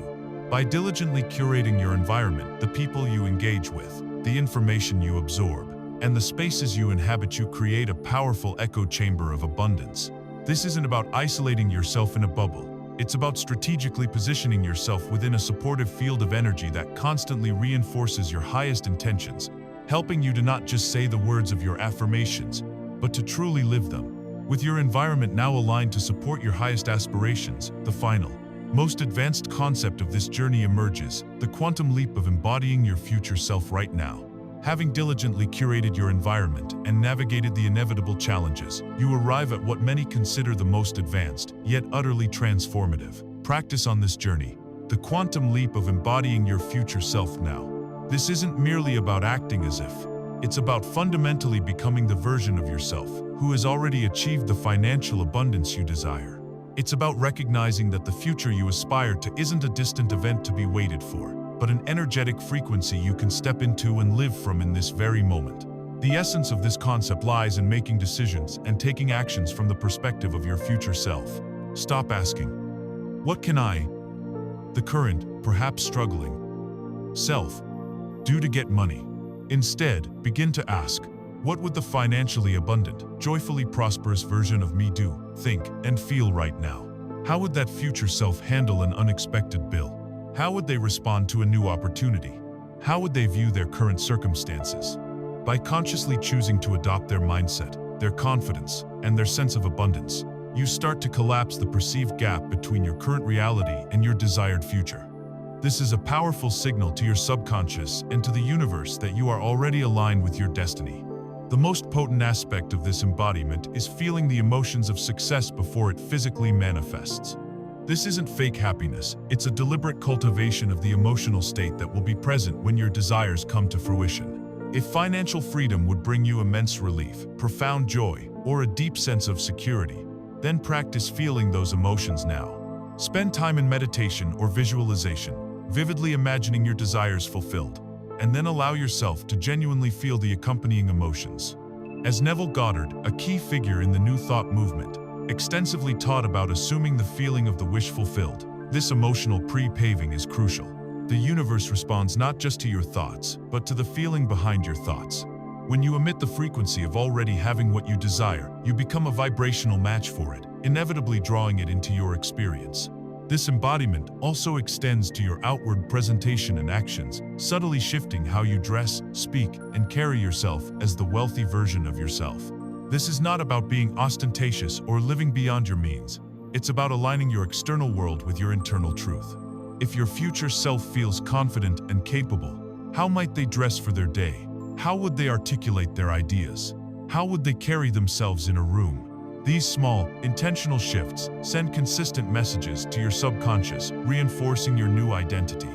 By diligently curating your environment, the people you engage with, the information you absorb, and the spaces you inhabit, you create a powerful echo chamber of abundance. This isn't about isolating yourself in a bubble. It's about strategically positioning yourself within a supportive field of energy that constantly reinforces your highest intentions, helping you to not just say the words of your affirmations, but to truly live them. With your environment now aligned to support your highest aspirations, the final, most advanced concept of this journey emerges, the quantum leap of embodying your future self right now. Having diligently curated your environment and navigated the inevitable challenges, you arrive at what many consider the most advanced, yet utterly transformative practice on this journey, the quantum leap of embodying your future self now. This isn't merely about acting as if. It's about fundamentally becoming the version of yourself who has already achieved the financial abundance you desire. It's about recognizing that the future you aspire to isn't a distant event to be waited for, but an energetic frequency you can step into and live from in this very moment. The essence of this concept lies in making decisions and taking actions from the perspective of your future self. Stop asking, "What can I, the current, perhaps struggling, self, do to get money?" Instead, begin to ask, "What would the financially abundant, joyfully prosperous version of me do, think, and feel right now? How would that future self handle an unexpected bill? How would they respond to a new opportunity? How would they view their current circumstances?" By consciously choosing to adopt their mindset, their confidence, and their sense of abundance, you start to collapse the perceived gap between your current reality and your desired future. This is a powerful signal to your subconscious and to the universe that you are already aligned with your destiny. The most potent aspect of this embodiment is feeling the emotions of success before it physically manifests. This isn't fake happiness, it's a deliberate cultivation of the emotional state that will be present when your desires come to fruition. If financial freedom would bring you immense relief, profound joy, or a deep sense of security, then practice feeling those emotions now. Spend time in meditation or visualization, vividly imagining your desires fulfilled, and then allow yourself to genuinely feel the accompanying emotions. As Neville Goddard, a key figure in the New Thought movement, extensively taught about assuming the feeling of the wish fulfilled, this emotional pre-paving is crucial. The universe responds not just to your thoughts, but to the feeling behind your thoughts. When you emit the frequency of already having what you desire, you become a vibrational match for it, inevitably drawing it into your experience. This embodiment also extends to your outward presentation and actions, subtly shifting how you dress, speak, and carry yourself as the wealthy version of yourself. This is not about being ostentatious or living beyond your means. It's about aligning your external world with your internal truth. If your future self feels confident and capable, how might they dress for their day? How would they articulate their ideas? How would they carry themselves in a room? These small, intentional shifts send consistent messages to your subconscious, reinforcing your new identity.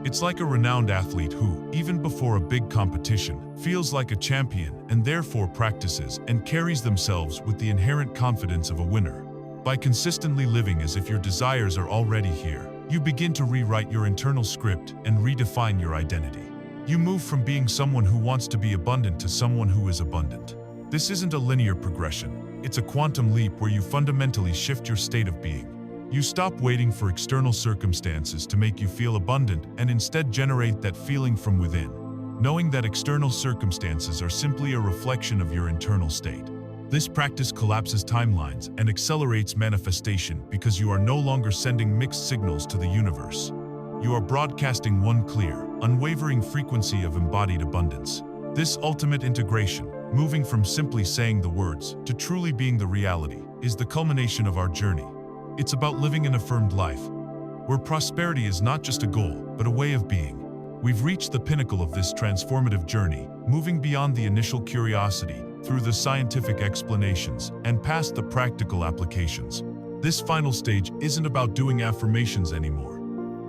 It's like a renowned athlete who, even before a big competition, feels like a champion and therefore practices and carries themselves with the inherent confidence of a winner. By consistently living as if your desires are already here, you begin to rewrite your internal script and redefine your identity. You move from being someone who wants to be abundant to someone who is abundant. This isn't a linear progression. It's a quantum leap where you fundamentally shift your state of being. You stop waiting for external circumstances to make you feel abundant and instead generate that feeling from within, knowing that external circumstances are simply a reflection of your internal state. This practice collapses timelines and accelerates manifestation because you are no longer sending mixed signals to the universe. You are broadcasting one clear, unwavering frequency of embodied abundance. This ultimate integration, moving from simply saying the words to truly being the reality, is the culmination of our journey. It's about living an affirmed life, where prosperity is not just a goal, but a way of being. We've reached the pinnacle of this transformative journey, moving beyond the initial curiosity, through the scientific explanations, and past the practical applications. This final stage isn't about doing affirmations anymore.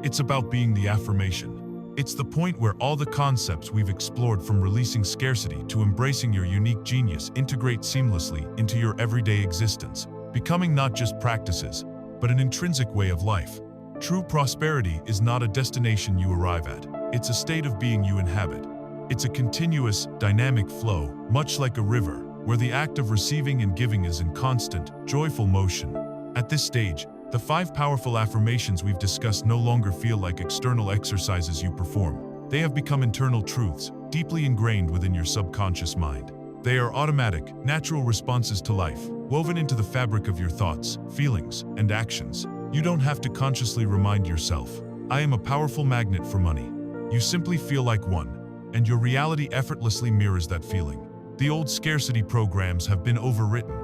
It's about being the affirmation. It's the point where all the concepts we've explored, from releasing scarcity to embracing your unique genius, integrate seamlessly into your everyday existence, becoming not just practices, but an intrinsic way of life. True prosperity is not a destination you arrive at. It's a state of being you inhabit. It's a continuous, dynamic flow, much like a river, where the act of receiving and giving is in constant, joyful motion. At this stage, the 5 powerful affirmations we've discussed no longer feel like external exercises you perform. They have become internal truths, deeply ingrained within your subconscious mind. They are automatic, natural responses to life, woven into the fabric of your thoughts, feelings, and actions. You don't have to consciously remind yourself, "I am a powerful magnet for money." You simply feel like one, and your reality effortlessly mirrors that feeling. The old scarcity programs have been overwritten,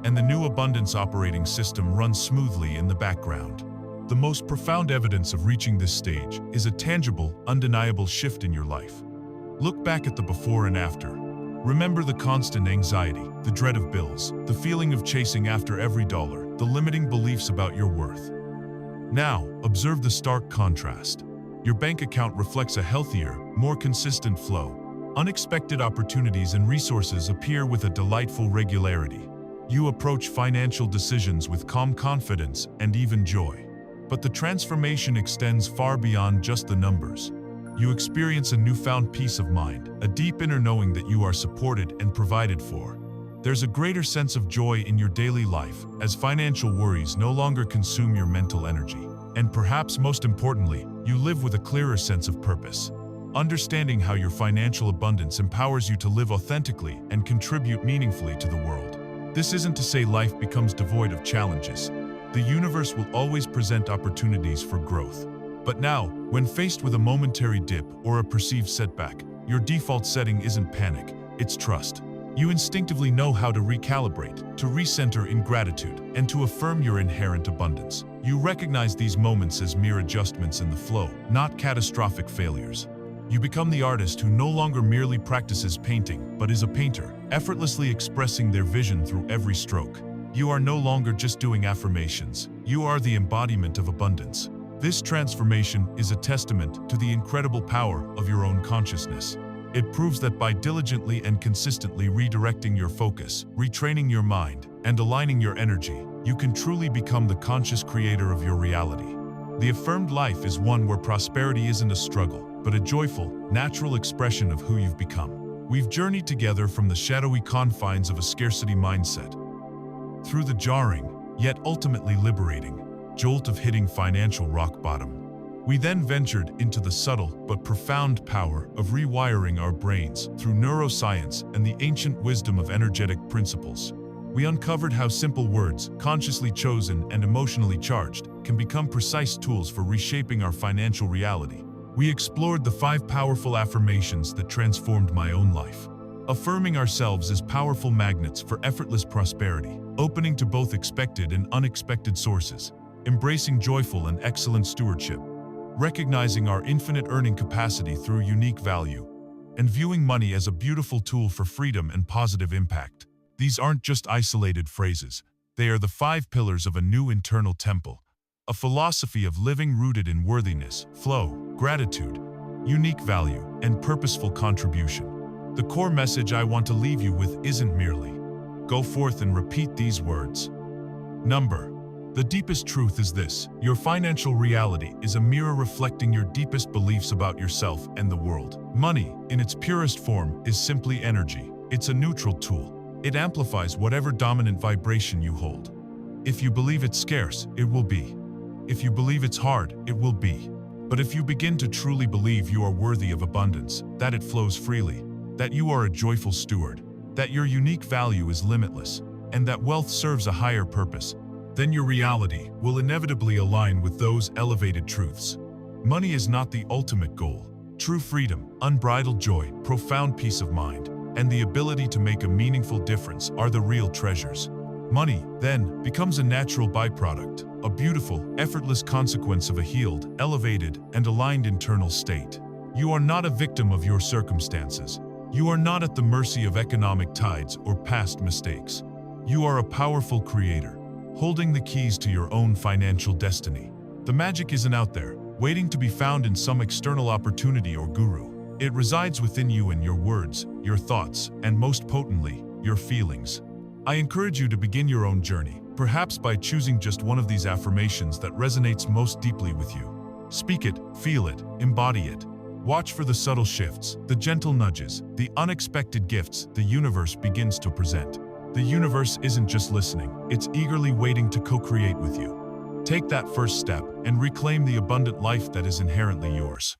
and the new abundance operating system runs smoothly in the background. The most profound evidence of reaching this stage is a tangible, undeniable shift in your life. Look back at the before and after. Remember the constant anxiety, the dread of bills, the feeling of chasing after every dollar, the limiting beliefs about your worth. Now, observe the stark contrast. Your bank account reflects a healthier, more consistent flow. Unexpected opportunities and resources appear with a delightful regularity. You approach financial decisions with calm confidence and even joy. But the transformation extends far beyond just the numbers. You experience a newfound peace of mind, a deep inner knowing that you are supported and provided for. There's a greater sense of joy in your daily life, as financial worries no longer consume your mental energy. And perhaps most importantly, you live with a clearer sense of purpose. Understanding how your financial abundance empowers you to live authentically and contribute meaningfully to the world. This isn't to say life becomes devoid of challenges. The universe will always present opportunities for growth. But now, when faced with a momentary dip or a perceived setback, your default setting isn't panic, it's trust. You instinctively know how to recalibrate, to recenter in gratitude, and to affirm your inherent abundance. You recognize these moments as mere adjustments in the flow, not catastrophic failures. You become the artist who no longer merely practices painting, but is a painter, effortlessly expressing their vision through every stroke. You are no longer just doing affirmations. You are the embodiment of abundance. This transformation is a testament to the incredible power of your own consciousness. It proves that by diligently and consistently redirecting your focus, retraining your mind, and aligning your energy, you can truly become the conscious creator of your reality. The affirmed life is one where prosperity isn't a struggle, but a joyful, natural expression of who you've become. We've journeyed together from the shadowy confines of a scarcity mindset, through the jarring, yet ultimately liberating, jolt of hitting financial rock bottom. We then ventured into the subtle but profound power of rewiring our brains through neuroscience and the ancient wisdom of energetic principles. We uncovered how simple words, consciously chosen and emotionally charged, can become precise tools for reshaping our financial reality. We explored the 5 powerful affirmations that transformed my own life. Affirming ourselves as powerful magnets for effortless prosperity, opening to both expected and unexpected sources, embracing joyful and excellent stewardship, recognizing our infinite earning capacity through unique value, and viewing money as a beautiful tool for freedom and positive impact. These aren't just isolated phrases. They are the 5 pillars of a new internal temple, a philosophy of living rooted in worthiness, flow, gratitude, unique value, and purposeful contribution. The core message I want to leave you with isn't merely, "Go forth and repeat these words." The deepest truth is this: your financial reality is a mirror reflecting your deepest beliefs about yourself and the world. Money, in its purest form, is simply energy. It's a neutral tool. It amplifies whatever dominant vibration you hold. If you believe it's scarce, it will be. If you believe it's hard, it will be. But if you begin to truly believe you are worthy of abundance, that it flows freely, that you are a joyful steward, that your unique value is limitless, and that wealth serves a higher purpose, then your reality will inevitably align with those elevated truths. Money is not the ultimate goal. True freedom, unbridled joy, profound peace of mind, and the ability to make a meaningful difference are the real treasures. Money, then, becomes a natural byproduct, a beautiful, effortless consequence of a healed, elevated, and aligned internal state. You are not a victim of your circumstances. You are not at the mercy of economic tides or past mistakes. You are a powerful creator, holding the keys to your own financial destiny. The magic isn't out there, waiting to be found in some external opportunity or guru. It resides within you in your words, your thoughts, and most potently, your feelings. I encourage you to begin your own journey, perhaps by choosing just one of these affirmations that resonates most deeply with you. Speak it, feel it, embody it. Watch for the subtle shifts, the gentle nudges, the unexpected gifts the universe begins to present. The universe isn't just listening, it's eagerly waiting to co-create with you. Take that first step and reclaim the abundant life that is inherently yours.